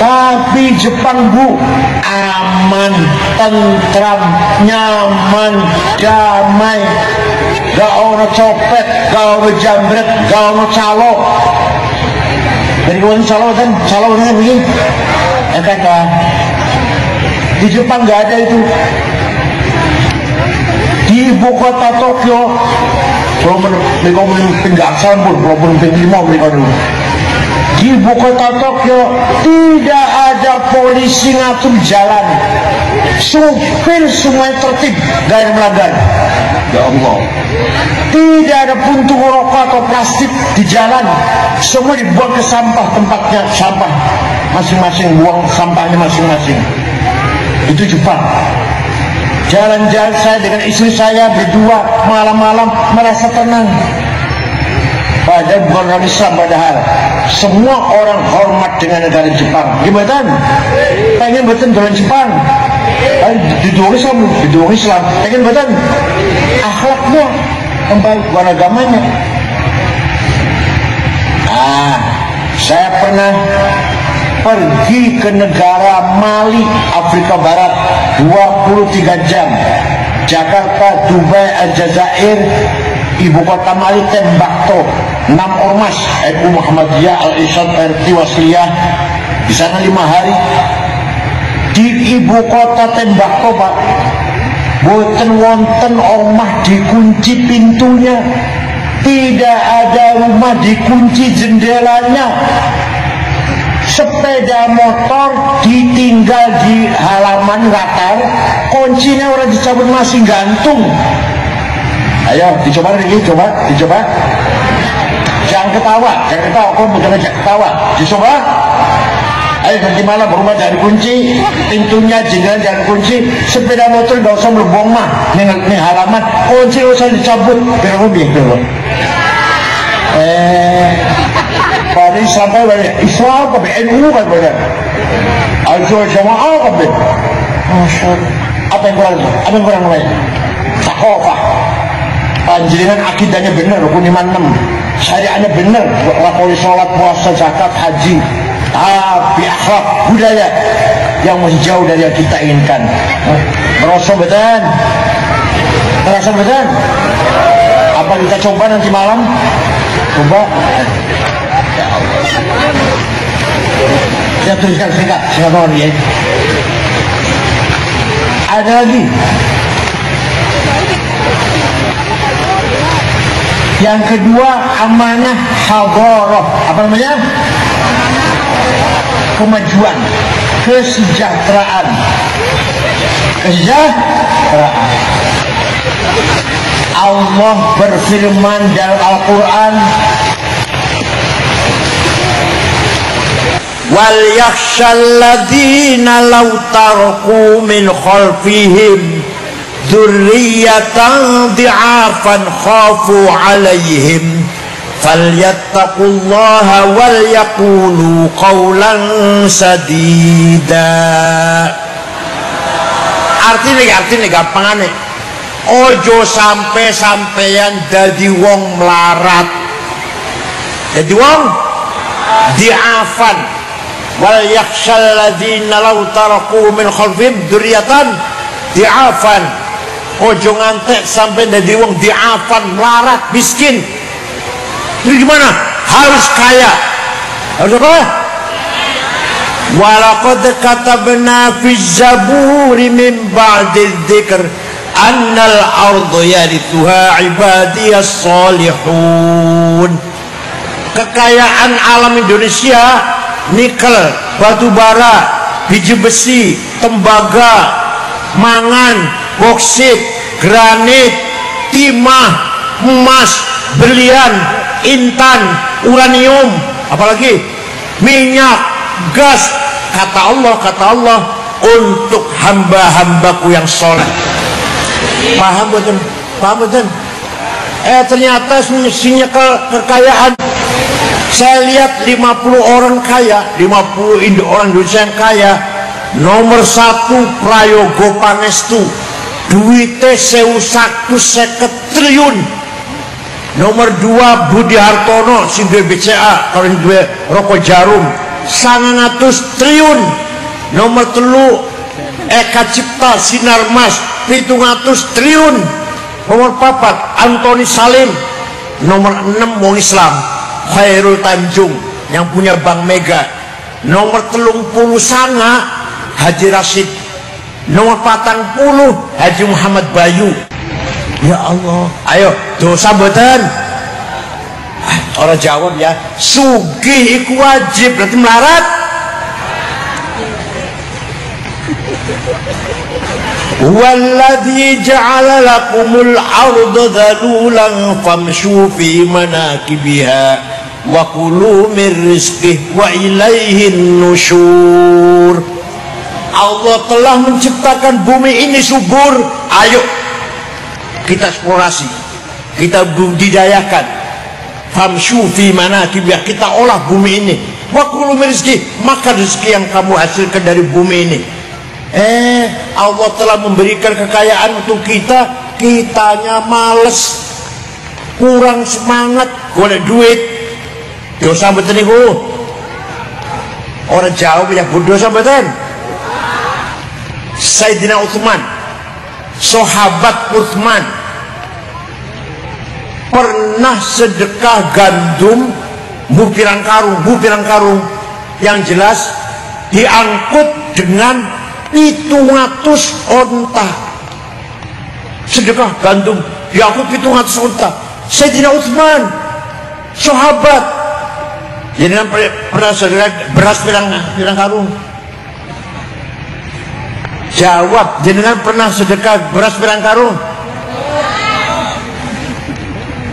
Tapi Jepang bu, aman, tentram, nyaman, damai. Gak ono copet, gak ono jambret, gak ono calo. Dari kawan calo kan begini. Kata di Jepang gak ada itu. Di ibu kota Tokyo, kalau mereka penggaksan pun, walaupun penglima mereka dulu. Di ibu kota Tokyo tidak ada polisi ngatur jalan, supir semuanya tertib, gak ada melanggar. Ya Allah, tidak ada puntung rokok atau plastik di jalan, semua dibuang ke sampah, tempatnya sampah masing-masing, buang sampahnya masing-masing. Itu Jepang. Jalan-jalan saya dengan istri saya berdua malam-malam merasa tenang. Padahal bukan orang Islam, padahal semua orang hormat dengan negara Jepang. Gimana? Pengen betul jalan Jepang. Didukung Islam. Pengen betul akhlaknya membaik, bukan agamanya. Saya pernah pergi ke negara Mali, Afrika Barat 23 jam. Jakarta, Dubai, Aljazair, ibu kota Mali Tembakto, 6 ormas NU Muhammadiyah, Al-Irsyad, RT Wasliyah, di sana 5 hari. Di ibu kota Tembakto Pak, boten wonten omah dikunci pintunya, tidak ada rumah dikunci jendelanya, sepeda motor ditinggal di halaman gatal, kuncinya orang dicabut masih gantung. Ayo dicoba lagi, dicoba. Jangan ketawa, kau bukan aja ketawa, dicoba. Ayo nanti malam rumah jangan kunci, pintunya jendela jangan kunci, sepeda motor gak usah melebong mah, nih halaman, kunci usah dicabut, biar lebih dulu. Pada sampai banyak Islam ke NU kan banyak, Al-Jawab Jamaah kan banyak. Masya Allah. Apa yang kurang namanya? Takofah. Panjenengan akidahnya benar, rukun iman 6, syariatnya benar, lakoni sholat, puasa, zakat, haji. Tapi akhlak budaya yang masih jauh dari yang kita inginkan. Merasa betul? Apa kita coba nanti malam? Coba. Saya tuliskan singkat ya. Ada lagi. Yang kedua, amanah hadarah. Apa namanya? Kemajuan, kesejahteraan. Kesejahteraan. Allah berfirman dalam Al-Quran, wal yakhshal ladzina law taraku min khalfihim dzurriyyatan dhi'afan khafu 'alaihim falyattaqullaha wal yaqulu qawlan sadida. Artinya gampangane, ojo sampeyan dadi wong melarat, dadi wong di'afan. Wal yakhshal ladzina law taraku min khalfihim dzurriyyatan di'afan. Ojo ngantek sampai dadi wong di'afan, melarat, miskin. Jadi gimana? Harus kaya. Harus apa? Walaqad katabna fi zaburi min ba'di dzikr annal ardu yarithuha ibadiyas salihun. Kekayaan alam Indonesia, nikel, batu bara, biji besi, tembaga, mangan, boksit, granit, timah, emas, berlian, intan, uranium, apalagi minyak, gas. Kata Allah untuk hamba-hambaku yang soleh. Paham betul? Paham betul? Ternyata sinyal kekayaan. Saya lihat 50 orang kaya, 50 orang Indonesia yang kaya. Nomor 1 Prayogo Pangestu, duitnya 1.150 triliun. Nomor 2 Budi Hartono, sing duwe BCA, kalau duwe rokok jarum, 900 triliun. Nomor 3 Eka Cipta Sinarmas, 700 triliun. Nomor 4 Antoni Salim. Nomor 6 wong Islam Khairul Tanjung yang punya Bank Mega. Nomor 39 Haji Rashid. Nomor 40 Haji Muhammad Bayu. Ya Allah, ayo dosa mboten? Orang jawab ya, sugih iku wajib, berarti melarat. Walladzi ja'ala lakumul arda dhalulan famshu fi manakibiha wa kulu min rizqihi wa ilaihin nusyur. Allah telah menciptakan bumi ini subur. Ayo kita eksplorasi, kita budidayakan. Famshu fi manakibiha, kita olah bumi ini. Wa kulu min rizqihi, maka rezeki yang kamu hasilkan dari bumi ini. Allah telah memberikan kekayaan untuk kita, kitanya males, kurang semangat, golek duit. Dosa mboten niku? Orang jawab ya dosa mboten? Sayyidina Utsman, sahabat Utsman, pernah sedekah gandum bu pirang karung, yang jelas diangkut dengan 700 onta. Sedekah gandum diangkut 700 onta. Sayyidina Utsman, sahabat, jenengan pernah sedekah beras pirang karung? Jawab, jenengan pernah sedekah beras pirang karung?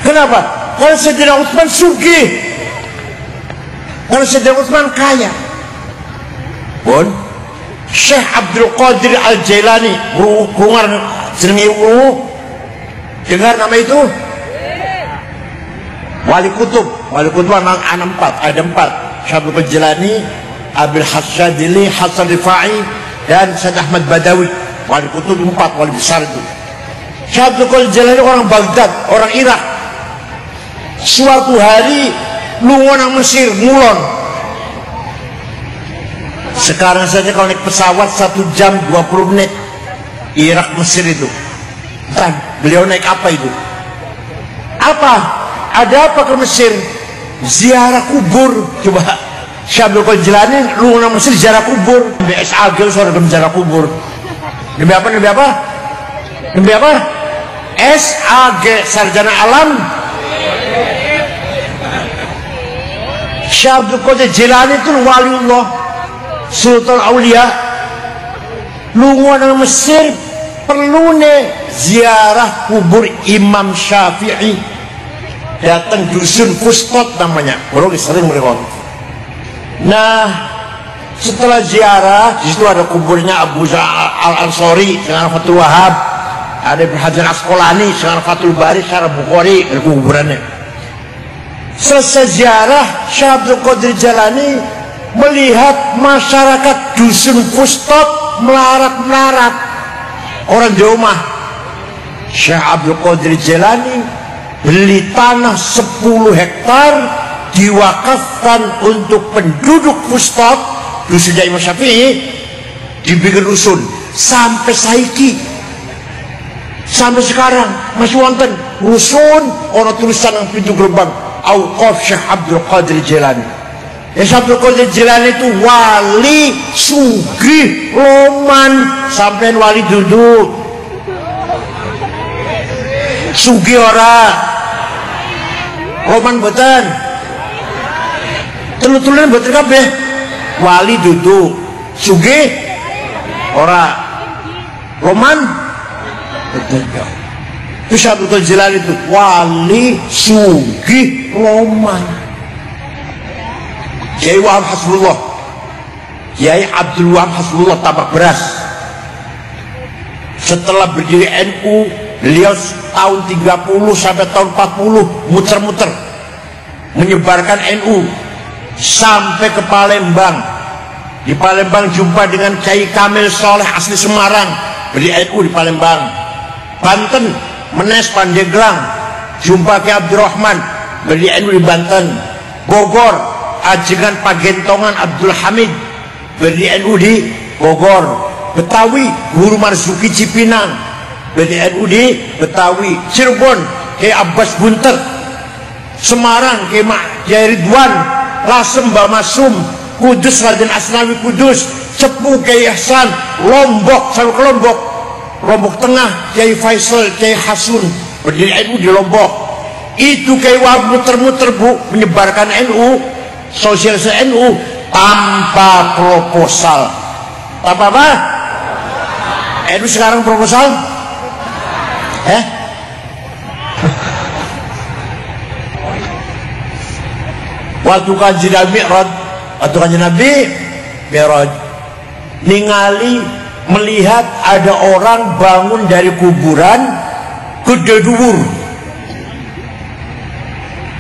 Kenapa? Karena Sayyidina Utsman sugih, karena Sayyidina Utsman kaya. Pun Syekh Abdul Qadir Al-Jailani, dengar nama itu? Wali Kutub anak 4, ada 4. Syekh Abdul Qadir Jailani, Abil Hasyadili, Hasan Rifai, dan Sayyid Ahmad Badawi. Wali Kutub 4, wali besar itu. Syekh Abdul Qadir Jailani orang Baghdad, orang Irak. Suatu hari lunga nang Mesir, ngulon. Sekarang saja kalau naik pesawat 1 jam 20 menit Irak Mesir itu. Dan beliau naik apa itu? Apa? Ada apa ke Mesir? Ziarah kubur. Coba Syekh Abdul Qadir Jailani lu nang Mesir ziarah kubur. BSAG suara ziarah kubur. Demi apa? Demi apa? Demi apa? SAG, sarjana alam Syekh Abdul Qadir Jilani itu waliullah, Sultan Aulia. Lunga nang Mesir perlune ziarah kubur Imam Syafi'i. Datang dusun Fustot namanya. Baru sering mereka. Nah, setelah ziarah, di situ ada kuburnya Abu Al-Ansori dengan Fathul Wahab, ada Ibnu Hajar Asqalani dengan Fathul Bari, Syarah Bukhari, ada kuburannya. Selesai ziarah, Syekh Abdul Qadir Jilani melihat masyarakat dusun Fustot melarat-melarat orang di rumah. Syekh Abdul Qadir Jilani beli tanah 10 hektar diwakafkan untuk penduduk Fustot, dusunnya Imam Syafi'i, dibikin rusun sampai saiki, sampai sekarang masih wonten rusun orang tulisan yang pintu gerbang Auqaf Syekh Abdul Qadir Jilani. Syekh Abdul Qadir Jilani itu wali sugih loman, sampai wali duduk sugih ora loman boten, telu-telunya boten kabeh, wali duduk sugih ora loman boten. Syekh Abdul Qadir Jilani itu wali sugih loman. Kiai Wahab Hasbullah, Kiai Abdul Wahab Hasbullah tabak beras. Setelah berdiri NU, beliau tahun 30 sampai tahun 40 muter-muter menyebarkan NU sampai ke Palembang. Di Palembang jumpa dengan Kiai Kamil Soleh asli Semarang, berdiri NU di Palembang. Banten, Menes Pandeglang, jumpa Kiai Abdurrahman, berdiri NU di Banten. Bogor, Ajengan Pagentongan Abdul Hamid, berdiri NU di Bogor. Betawi, Guru Marzuki Cipinang, berdiri NU di Betawi. Cirebon, Kiai Abbas Buntet. Semarang, Kiai Ridwan, Lasem Bamasum. Kudus, Raden Asnawi Kudus. Cepu, Kiai Ihsan. Lombok, sampai ke Lombok. Lombok Tengah, Kiai Faisal, Kiai Hasun, berdiri NU di Lombok. Itu Kiai Wahab muter-muter bu, menyebarkan NU, sosialisasi NU tanpa proposal. Tanpa apa? NU sekarang proposal? Waktu kajian Nabi Mi'raj, ningali melihat ada orang bangun dari kuburan gede dhuwur.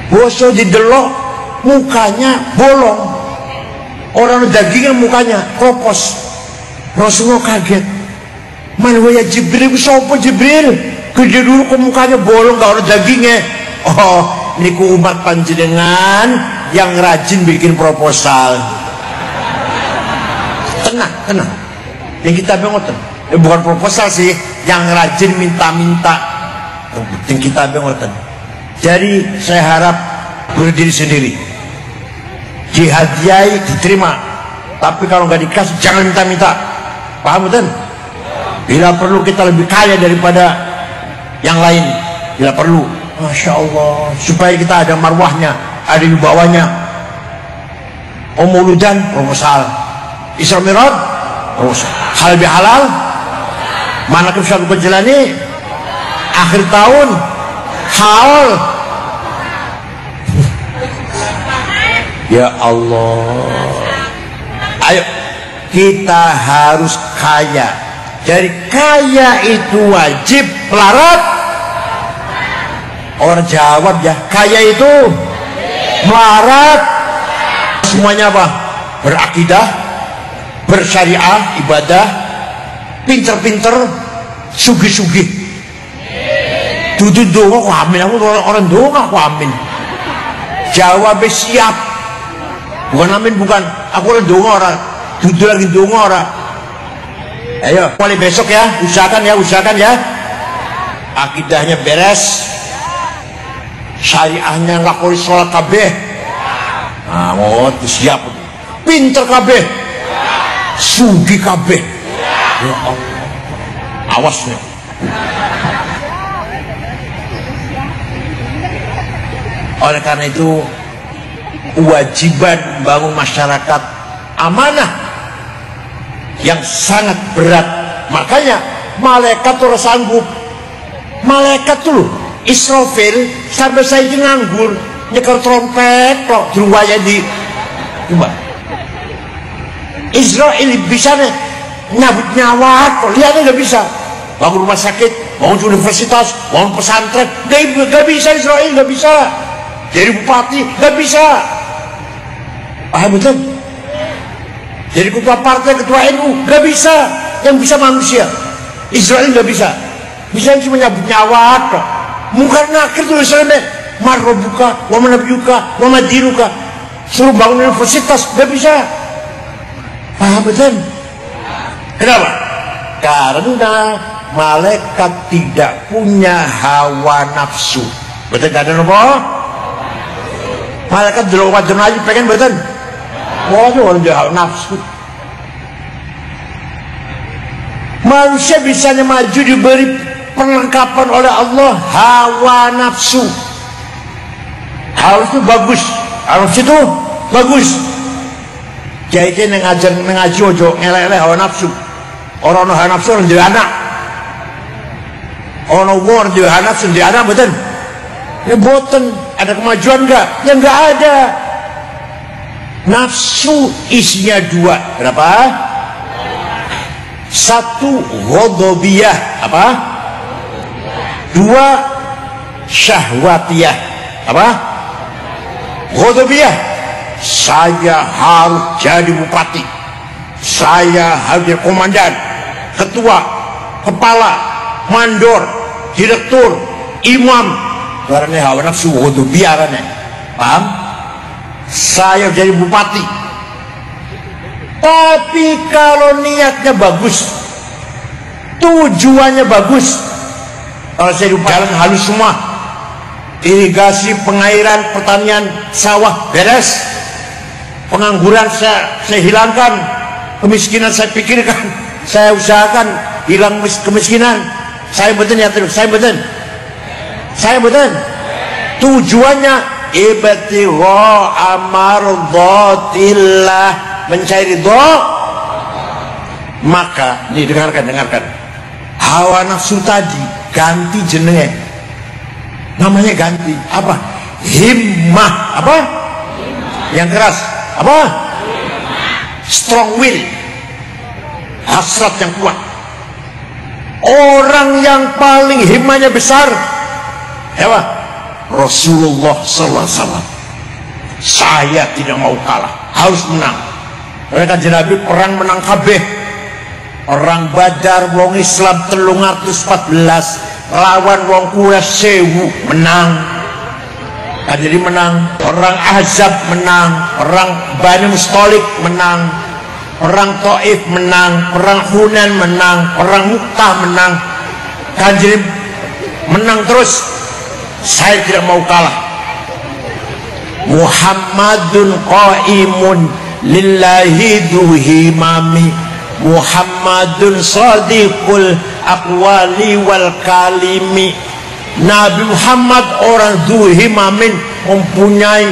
Boso didelok mukanya bolong, orang dagingnya mukanya kropos. Rasulullah kaget, mana waya Jibril, sapa Jibril? Gede dulu kok mukanya bolong, gak ada dagingnya. Oh, niku umat panjenengan yang rajin bikin proposal. Tenang. Yang kita bengoten, bukan proposal sih, yang rajin minta-minta. Yang penting kita bengoten. Jadi saya harap berdiri sendiri, dihadiahi, diterima. Tapi kalau nggak dikasih jangan minta-minta. Paham betul? Bila perlu kita lebih kaya daripada yang lain, bila perlu, Masya Allah, supaya kita ada marwahnya, ada wibawanya. Mauludan proposal, Isra Mi'raj proposal, halal bihalal, manakib Syekh Abdul Qadir Jilani, akhir tahun haul. Ya Allah, ayo kita harus kaya. Dari kaya itu wajib melarat. Orang jawab ya, kaya itu melarat. Semuanya apa? Berakidah, bersyariah, ibadah, pinter-pinter, sugih-sugih. Duduk donga aku amin, aku orang donga aku amin. Jawabnya siap. Bukan amin, bukan. Aku orang donga orang. Duduk lagi donga orang. Ayo, mulai besok ya, usahakan ya. Akidahnya beres, syariahnya ngakoni sholat kabeh. Nah, mau siap. Pinter kabeh, sugih kabeh. Ya Allah, awas nih. Oleh karena itu, kewajiban membangun masyarakat amanah yang sangat berat. Makanya malaikat tuh sanggup. Malaikat tuh Israfil sampai saya nganggur nyeker trompet kok diruwaya di coba. Israel bisa nih nyabut nyawa kok, lihatnya nggak bisa. Bangun rumah sakit, bangun universitas, bangun pesantren, nggak bisa. Israel nggak bisa. Jadi bupati nggak bisa. Paham betul? Jadi ketua partai, ketua NU nggak bisa. Yang bisa manusia. Israel nggak bisa. Bisa cuma nyabut nyawa kok. Muka nakir tuh Israel deh. Marrobuka, wamanabiyuka, wamadiruka. Suruh bangun universitas nggak bisa. Paham betul? Kenapa? Karena malaikat tidak punya hawa nafsu. Betul gak ada apa? Malaikat dulu wajar aja pengen betul. Waduh orang dia hawa nafsu. Manusia bisanya maju diberi perlengkapan oleh Allah hawa nafsu. Harus itu bagus. Harus itu bagus. Jadi ngaji ojo ngelek-elek hawa nafsu. Orang hawa nafsu orang jadi anak. Orang war di anak sendiri anak betul. Ya boten ada kemajuan enggak? Ya enggak ada. Nafsu isinya dua. Berapa? Satu ghadabiyah, apa? Dua syahwatiyah, apa? Ghadabiyah, saya harus jadi bupati, saya harus jadi komandan, ketua, kepala, mandor, direktur, imam. Karena hawa nafsu ghadabiyah kan, paham? Saya jadi bupati. Tapi kalau niatnya bagus, tujuannya bagus, kalau saya jalan halus semua, irigasi, pengairan, pertanian, sawah beres, pengangguran saya hilangkan, kemiskinan saya pikirkan, saya usahakan hilang kemiskinan. Saya betul ya terus, saya betul. Tujuannya ibtigha amardhatillah, mencari ridho. Maka dengarkan hawa nafsu tadi ganti jenenge, namanya ganti apa? Himmah. Apa? Yang keras apa? Strong will, hasrat yang kuat. Orang yang paling himmahnya besar apa? Rasulullah SAW. Saya tidak mau kalah, harus menang. Mereka Nabi perang menang kabeh. Orang Badar wong Islam 314 lawan wong Quraisy 1000 menang. Jadi menang. Orang Ahzab menang, orang Bani Mustalik menang, orang Taif menang, orang Hunain menang, orang Mu'tah menang. Jadi menang terus. Saya tidak mau kalah. Muhammadun qaimun lillahi duhimami, Muhammadun sadiqul aqwali wal kalimi. Nabi Muhammad orang duhimamin, mempunyai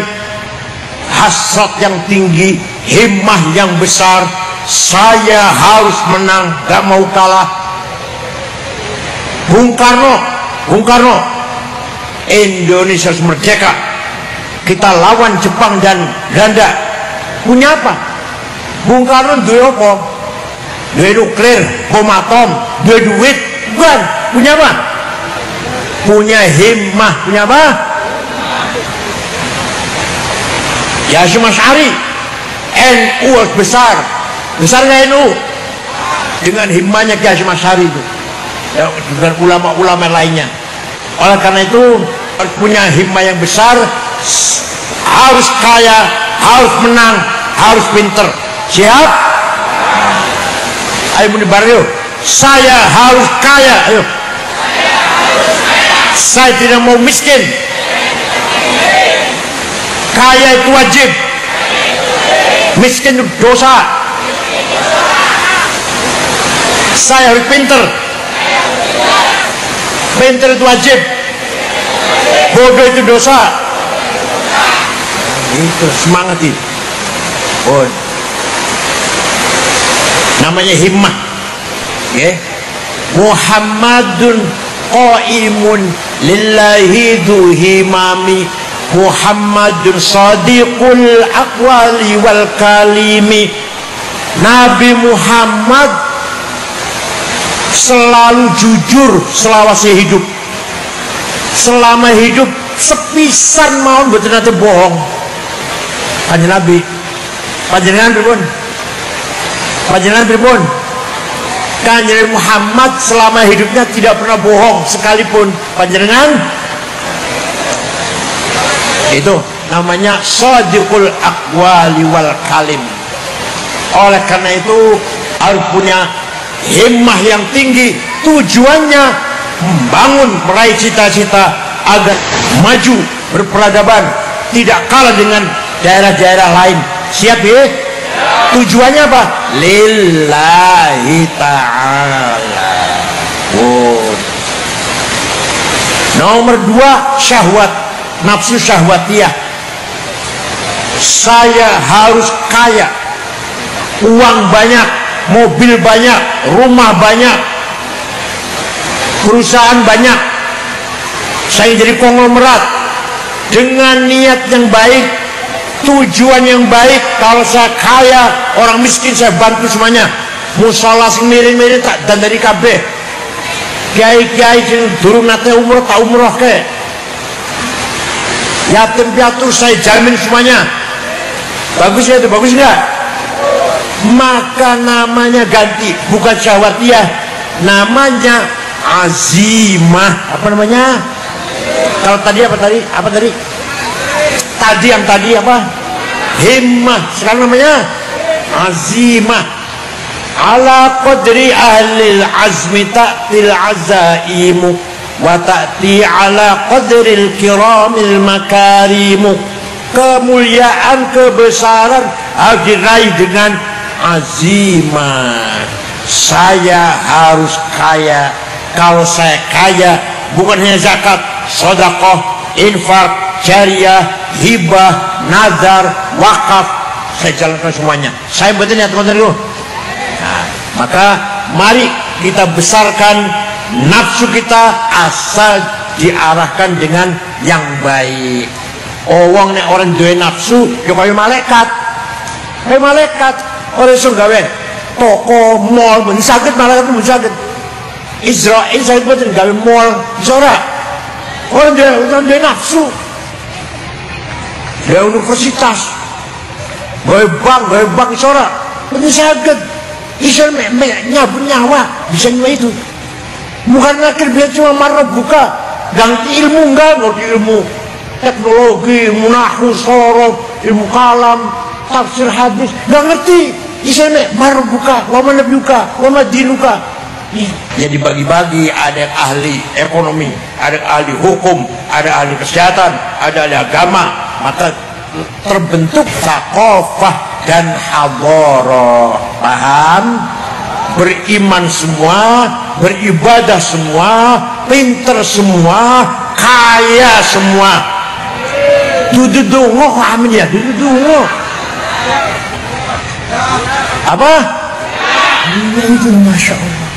hasrat yang tinggi, himmah yang besar. Saya harus menang, gak mau kalah. Bung Karno, Indonesia harus merdeka. Kita lawan Jepang dan Belanda. Punya apa? Bung Karno duwe apa? Duwe nuklir, bom atom, duwe duit, bukan. Punya apa? Punya himmah. Punya apa? Ya Hasyim Asy'ari, NU harus besar. Besarnya NU dengan himmahnya Ki Hasyim Asy'ari itu, ya, dengan ulama-ulama lainnya. Oleh karena itu harus punya himmah yang besar, harus kaya, harus menang, harus pinter. Siap? Ayo menyebar yuk. Saya harus kaya. Ayo. Saya tidak mau miskin. Kaya itu wajib, miskin itu dosa. Saya harus pinter. Pinter itu wajib, bodoh itu dosa. Itu semangat itu. Oh. Namanya himmah. Ya. Muhammadun qaimun lillahi du himami. Muhammadun sadiqul aqwali wal kalimi. Nabi Muhammad selalu jujur selawase hidup. Selama hidup sepisan mau betul nanti bohong. Kanjeng Nabi, panjenengan pripun? Panjenengan pripun? Kanjeng Muhammad selama hidupnya tidak pernah bohong sekalipun. Panjenengan itu namanya shadiqul aqwali wal kalim. Oleh karena itu harus punya himmah yang tinggi, tujuannya membangun, meraih cita-cita agar maju berperadaban, tidak kalah dengan daerah-daerah lain. Siap ya? Tujuannya apa? Lillahi ta'ala. Oh. Nomor 2, syahwat, nafsu syahwatiyah. Saya harus kaya, uang banyak, mobil banyak, rumah banyak, perusahaan banyak. Saya jadi konglomerat dengan niat yang baik, tujuan yang baik. Kalau saya kaya, orang miskin saya bantu semuanya. Musola semiring-miring tak dan dari kabeh. Kiai-kiai sing durung nate umroh tak umroh ke. Yatim piatu saya jamin semuanya. Bagus ya itu, bagus enggak? Maka namanya ganti, bukan syahwatiyah, namanya azimah. Apa namanya? Kalau tadi apa tadi? Apa tadi? Tadi yang tadi apa? Himmah. Sekarang namanya azimah. Ala qadri ahlil azmi ta'til azaimu wa ta'ti ala qadril kiramil makarimu. Kemuliaan, kebesaran harus diraih dengan azimah. Saya harus kaya. Kalau saya kaya, bukan hanya zakat, sedekah, infak, jariah, hibah, nazar, wakaf, saya jalankan semuanya. Saya betul ya teman-teman. Nah, maka mari kita besarkan nafsu kita asal diarahkan dengan yang baik. Wong nek orang duwe nafsu ya kaya malaikat. Kayak malaikat ora iso gawe toko mall men saged, malaikat men saged. Israel saya boten gawe mall iso ora. Orang duwe nafsu. Gawe universitas. Gawe bank iso ora. Men saged. Iso nyabun nyawa bisa nyawa itu. Bukan akhir biar cuma marah buka ganti ilmu, enggak ngerti ilmu teknologi, ilmu nahwu, sorof, ilmu kalam, tafsir hadis, enggak ngerti. Iso marah buka, wama nabiuka, wama dinuka. Ya dibagi-bagi, ada yang ahli ekonomi, ada yang ahli hukum, ada ahli kesehatan, ada ahli agama. Maka terbentuk thaqafah dan hadharah. Paham? Beriman semua, beribadah semua, pinter semua, kaya semua. Dududungo amin ya, dududungo. Apa? Itu Masya Allah.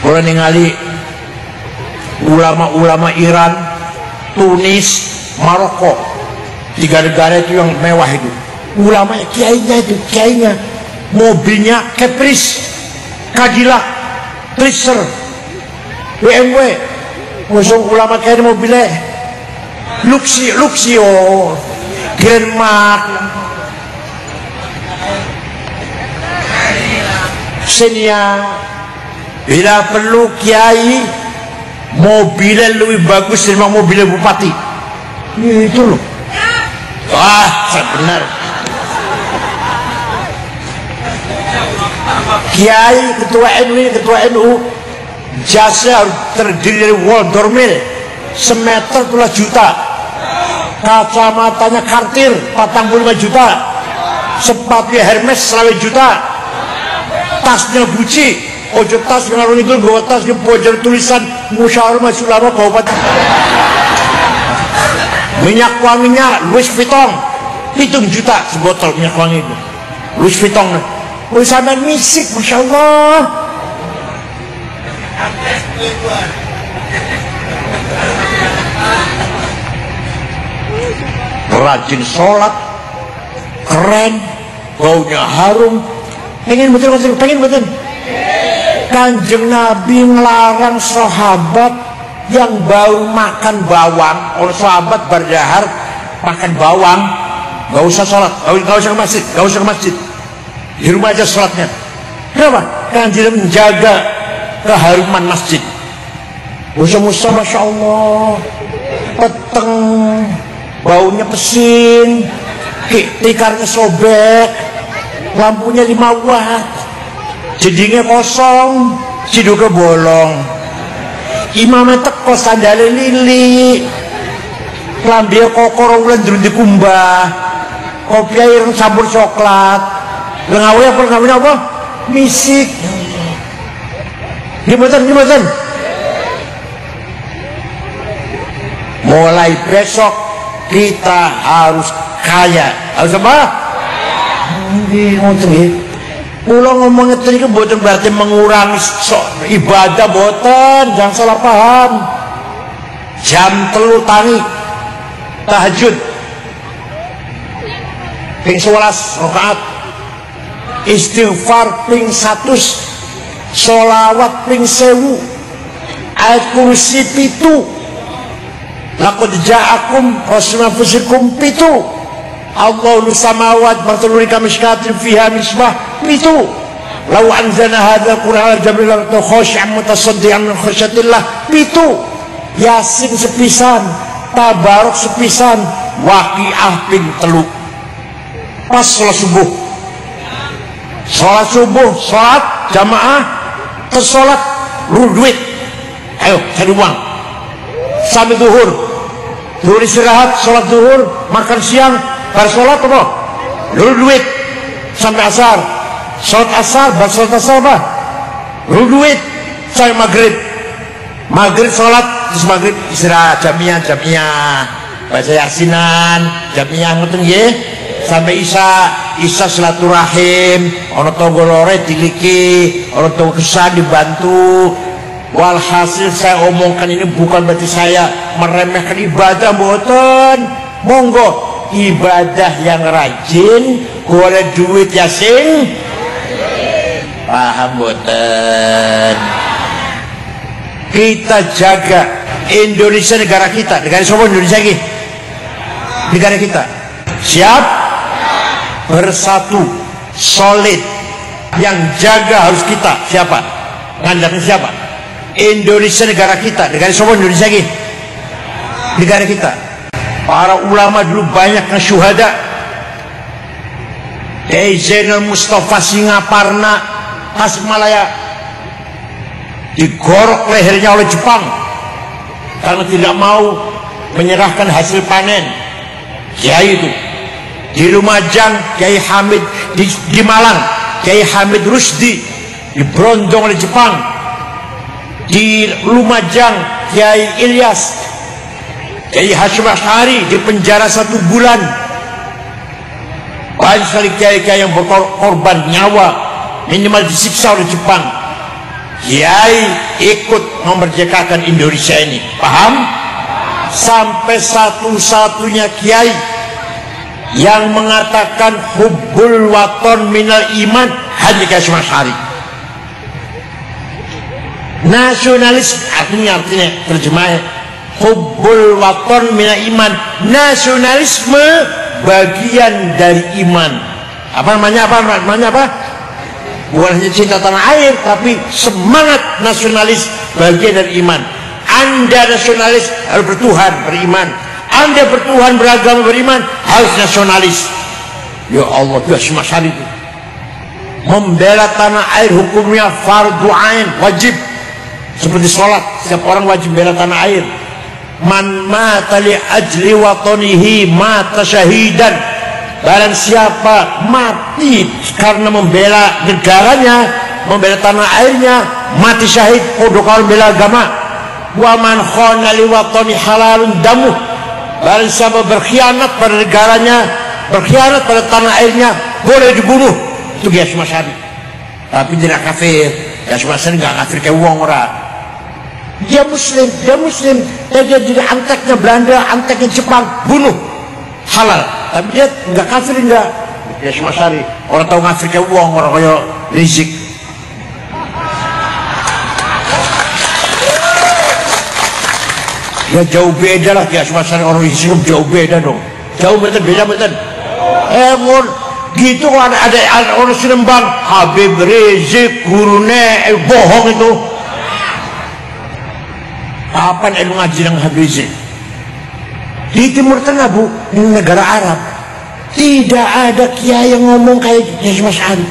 Kalau ningali ulama-ulama Iran, Tunis, Maroko, 3 negara itu yang mewah itu. Ulamanya, kiainya, mobilnya Caprice, Cadillac, Tracer, BMW. Musuh ulama kiai mobilnya Luxio, Grand Mark, Xenia. Bila perlu kiai mobilnya lebih bagus dari mobilnya bupati. Itu loh. Wah, benar. Kiai, ketua MUI, ketua NU, jasa terdiri dari Waldor Mill, semeter 12 juta, kacamatanya Cartier 45 juta, sepatunya Hermes 20 juta, tasnya Gucci. Ojo tas ngaruh itu bawa tas ke pojok tulisan Musyawarah Majelis Ulama Kabupaten. Minyak wanginya Louis Vuitton 7 juta sebotol minyak wangi itu Louis Vuitton. Sampai misik, Masya Allah. Rajin sholat, keren, baunya harum. Pengen betul. Kanjeng Nabi ngelarang sahabat yang baru makan bawang. Oleh sahabat berdahar makan bawang, gak usah sholat, gak usah ke masjid, di rumah aja sholatnya. Kenapa? Kanjeng menjaga keharuman masjid. Musa Masya Allah, peteng, baunya pesin, tikarnya sobek, lampunya 5 watt, jedingnya kosong, siduknya bolong, imamnya teko sandalnya lili, lambinya kokor ulan durun dikumbah, kopi air campur coklat, ngawin apa? Misik. Gimana? Mulai besok kita harus kaya. Harus apa? Pulau ngomongnya tadi kan bukan berarti mengurangi ibadah, boten, jangan salah paham. Jam 3 tangi tahajud ping 11 rakaat, istighfar ping 100, sholawat ping 1000, ayat kursi 7, laqad ja'akum rasulun fusikum 7, Allahu samawat martuluri kamishkatin fiha misbah 7, law anzalna hadzal qur'ana jabrilan khashi'an mutasaddian min khasyatillah 7, yasin sepisan, tabarok sepisan, waqiah ping 3. Pas sholat subuh, sholat jamaah, tersolat duit, ayo cari uang sampai duhur istirahat, sholat duhur, makan siang, bar sholat apa? Duit sampai asar, sholat asar, bar sholat asar apa? Duit sampai maghrib sholat, terus maghrib istirahat, jamiah baca yasinan, jamiah ngoten nggih, sampai isya silaturahim, ono tonggo lore diliki, ono tonggo kesan dibantu. Walhasil saya omongkan ini bukan berarti saya meremehkan ibadah, mboten. Monggo ibadah yang rajin, golek duit ya sing paham mboten. Kita jaga Indonesia, negara kita, negara semua Indonesia ini, negara kita. Siap? Bersatu, solid. Yang jaga harus kita. Siapa? Ngandalkan siapa? Indonesia, negara kita, negara semua Indonesia ini, negara kita. Para ulama dulu banyak syuhada. Zainal Mustafa Singaparna Tasikmalaya digorok lehernya oleh Jepang karena tidak mau menyerahkan hasil panen. Kiai itu di Lumajang, Kiai Hamid di Malang, Kiai Hamid Rusdi diberondong oleh Jepang. Di Lumajang, Kiai Ilyas, Kiai Hashim Asy'ari di penjara 1 bulan. Banyak sekali kiai-kiai yang berkorban nyawa, minimal disiksa oleh Jepang. Kiai ikut memerdekakan Indonesia ini, paham? Sampai satu-satunya kiai yang mengatakan hubbul waton minal iman hanya Kiai Hashim Asy'ari. Nasionalis artinya terjemahnya hubbul waton minal iman, nasionalisme bagian dari iman. Apa namanya apa? Bukan hanya cinta tanah air, tapi semangat nasionalis bagian dari iman. Anda nasionalis harus bertuhan, beriman. Anda bertuhan, beragama, beriman, harus nasionalis. Ya Allah, itu Asy'ari itu membela tanah air hukumnya fardu ain, wajib. Seperti sholat, setiap orang wajib bela tanah air. Man mata li ajli watanihi mata syahidan. Barang siapa mati karena membela negaranya, membela tanah airnya, mati syahid. Podo kalau bela agama. Wa man khana li watani halalun damu. barang siapa berkhianat pada negaranya, berkhianat pada tanah airnya, boleh dibunuh. Itu Kiai Hasyim Asy'ari. Tapi tidak kafir. Kiai Hasyim Asy'ari nggak kafir kayak uang orang. Dia muslim, dia jadi anteknya Belanda, anteknya Jepang, bunuh, halal. Tapi dia nggak kafir, enggak. Kiai Hasyim Asy'ari orang tahu ngafir kayak uang orang kayak Rizik. Ya jauh beda lah Kiai Hasyim Asy'ari orang Islam, jauh beda dong. Jauh beda. Mon gitu ada orang Serembang Habib Rizik gurune bohong itu. Kapan ilmu ngaji dengan Habib Rizik? Di Timur Tengah Bu, di negara Arab tidak ada kiai yang ngomong kayak Kiai Hasyim Asy'ari.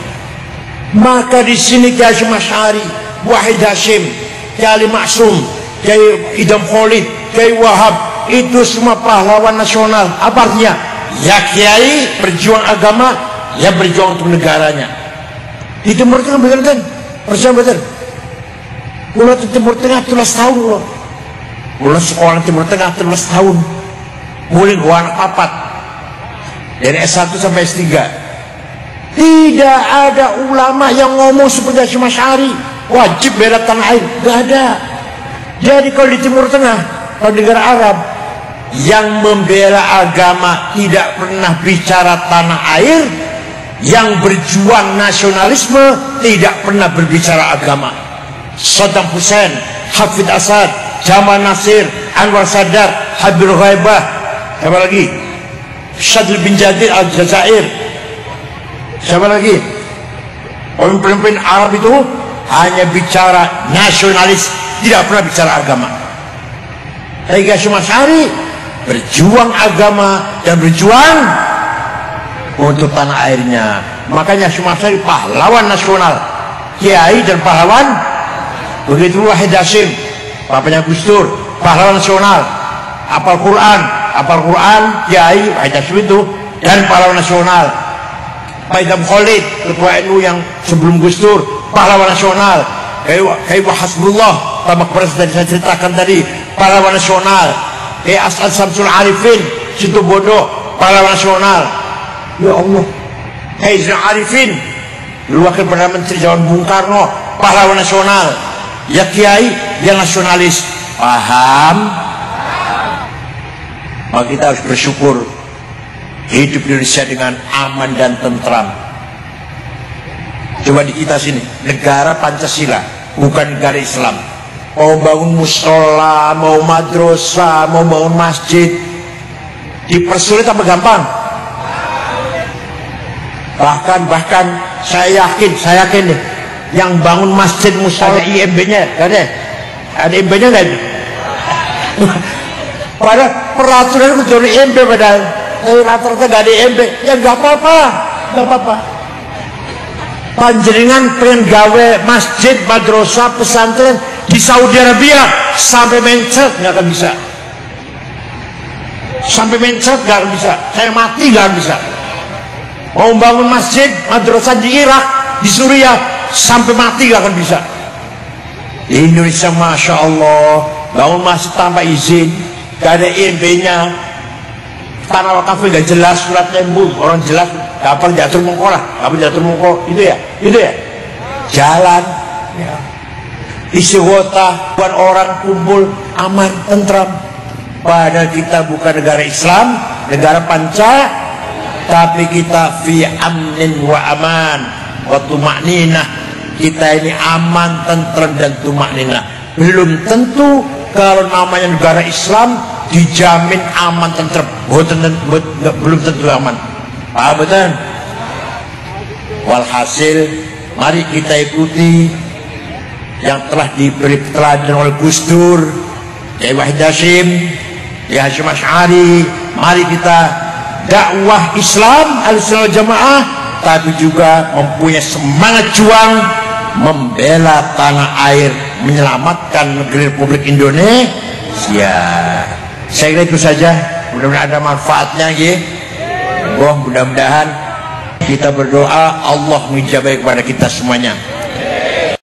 Maka di sini Kiai Hasyim Asy'ari, Wahid Hasyim, Kiai Ali Maksum, Kiai Idam Khalid, Kiai Wahab, itu semua pahlawan nasional. Apa artinya? Ya kiai berjuang agama, ya berjuang untuk negaranya. Di Timur Tengah betul, persahabatan. Pulau Timur Tengah 13 tahun loh. Pulau sekolah Timur Tengah 13 tahun. Mulai gua anak papat dari S1 sampai S3. Tidak ada ulama yang ngomong seperti Hasyim Asy'ari wajib bela tanah air, gak ada. Jadi kalau di Timur Tengah, kalau di negara Arab, yang membela agama tidak pernah bicara tanah air, yang berjuang nasionalisme tidak pernah berbicara agama. Saddam Hussein, Hafid Asad, Jamal Nasir, Anwar Sadat, Habibur Ghaibah, siapa lagi? Syadl bin Jadir Al-Jazair, siapa lagi? Pemimpin Arab itu hanya bicara nasionalis, tidak pernah bicara agama. Kiai Hasyim Asy'ari berjuang agama dan berjuang untuk tanah airnya. Makanya Hasyim Asy'ari pahlawan nasional, kiai dan pahlawan. Begitu Wahid Hasyim, bapaknya Gus Dur, pahlawan nasional, hafal Quran, kiai Wahid Hasyim itu dan pahlawan nasional. Pak Idam Khalid, ketua NU yang sebelum Gus Dur, pahlawan nasional. Kiai Hasbullah, Tamak Beras tadi saya ceritakan tadi, pahlawan nasional. Kiai As'ad Samsul Arifin, Situ Bodoh, pahlawan nasional. Ya Allah. Kiai Zainal Arifin, wakil Perdana Menteri zaman Bung Karno, pahlawan nasional. Ya kiai, ya nasionalis. Paham? Maka kita harus bersyukur hidup di Indonesia dengan aman dan tentram. Coba di kita sini, negara Pancasila, bukan negara Islam. Mau bangun musola, mau madrasah, mau bangun masjid, dipersulit apa gampang? Bahkan saya yakin nih, yang bangun masjid musola ada IMB-nya, ada IMB-nya nggak? Pada peraturan itu IMB padahal rata-rata nggak ada IMB, ya nggak apa-apa. Panjenengan pengen gawe masjid, madrasah, pesantren di Saudi Arabia sampai mencret nggak akan bisa. Sampai mencret nggak akan bisa. Saya mati nggak akan bisa. Mau bangun masjid, madrasah di Irak, di Suriah sampai mati nggak akan bisa. Di Indonesia Masya Allah bangun masjid tanpa izin, nggak ada IMB-nya. Tanah wakafnya nggak jelas suratnya, orang jelas kapan diatur mengkolah, kapan diatur mengkolah, itu ya jalan ya. Isi kota buat orang kumpul aman tentram. Padahal kita bukan negara Islam, negara panca, tapi kita fi amnin wa aman wa tumakninah. Kita ini aman, tentram dan tumakninah. Belum tentu kalau namanya negara Islam dijamin aman tentram, belum tentu aman. Paham betul? Walhasil, mari kita ikuti yang telah diberi teladan oleh Gus Dur, Kiai Wahid Hasyim, Kiai Hasyim Asy'ari. Mari kita dakwah Islam Ahlussunnah wal Jamaah, tapi juga mempunyai semangat juang membela tanah air, menyelamatkan negeri Republik Indonesia. Saya kira itu saja, mudah-mudahan ada manfaatnya ya. Mudah-mudahan kita berdoa Allah menjabai kepada kita semuanya.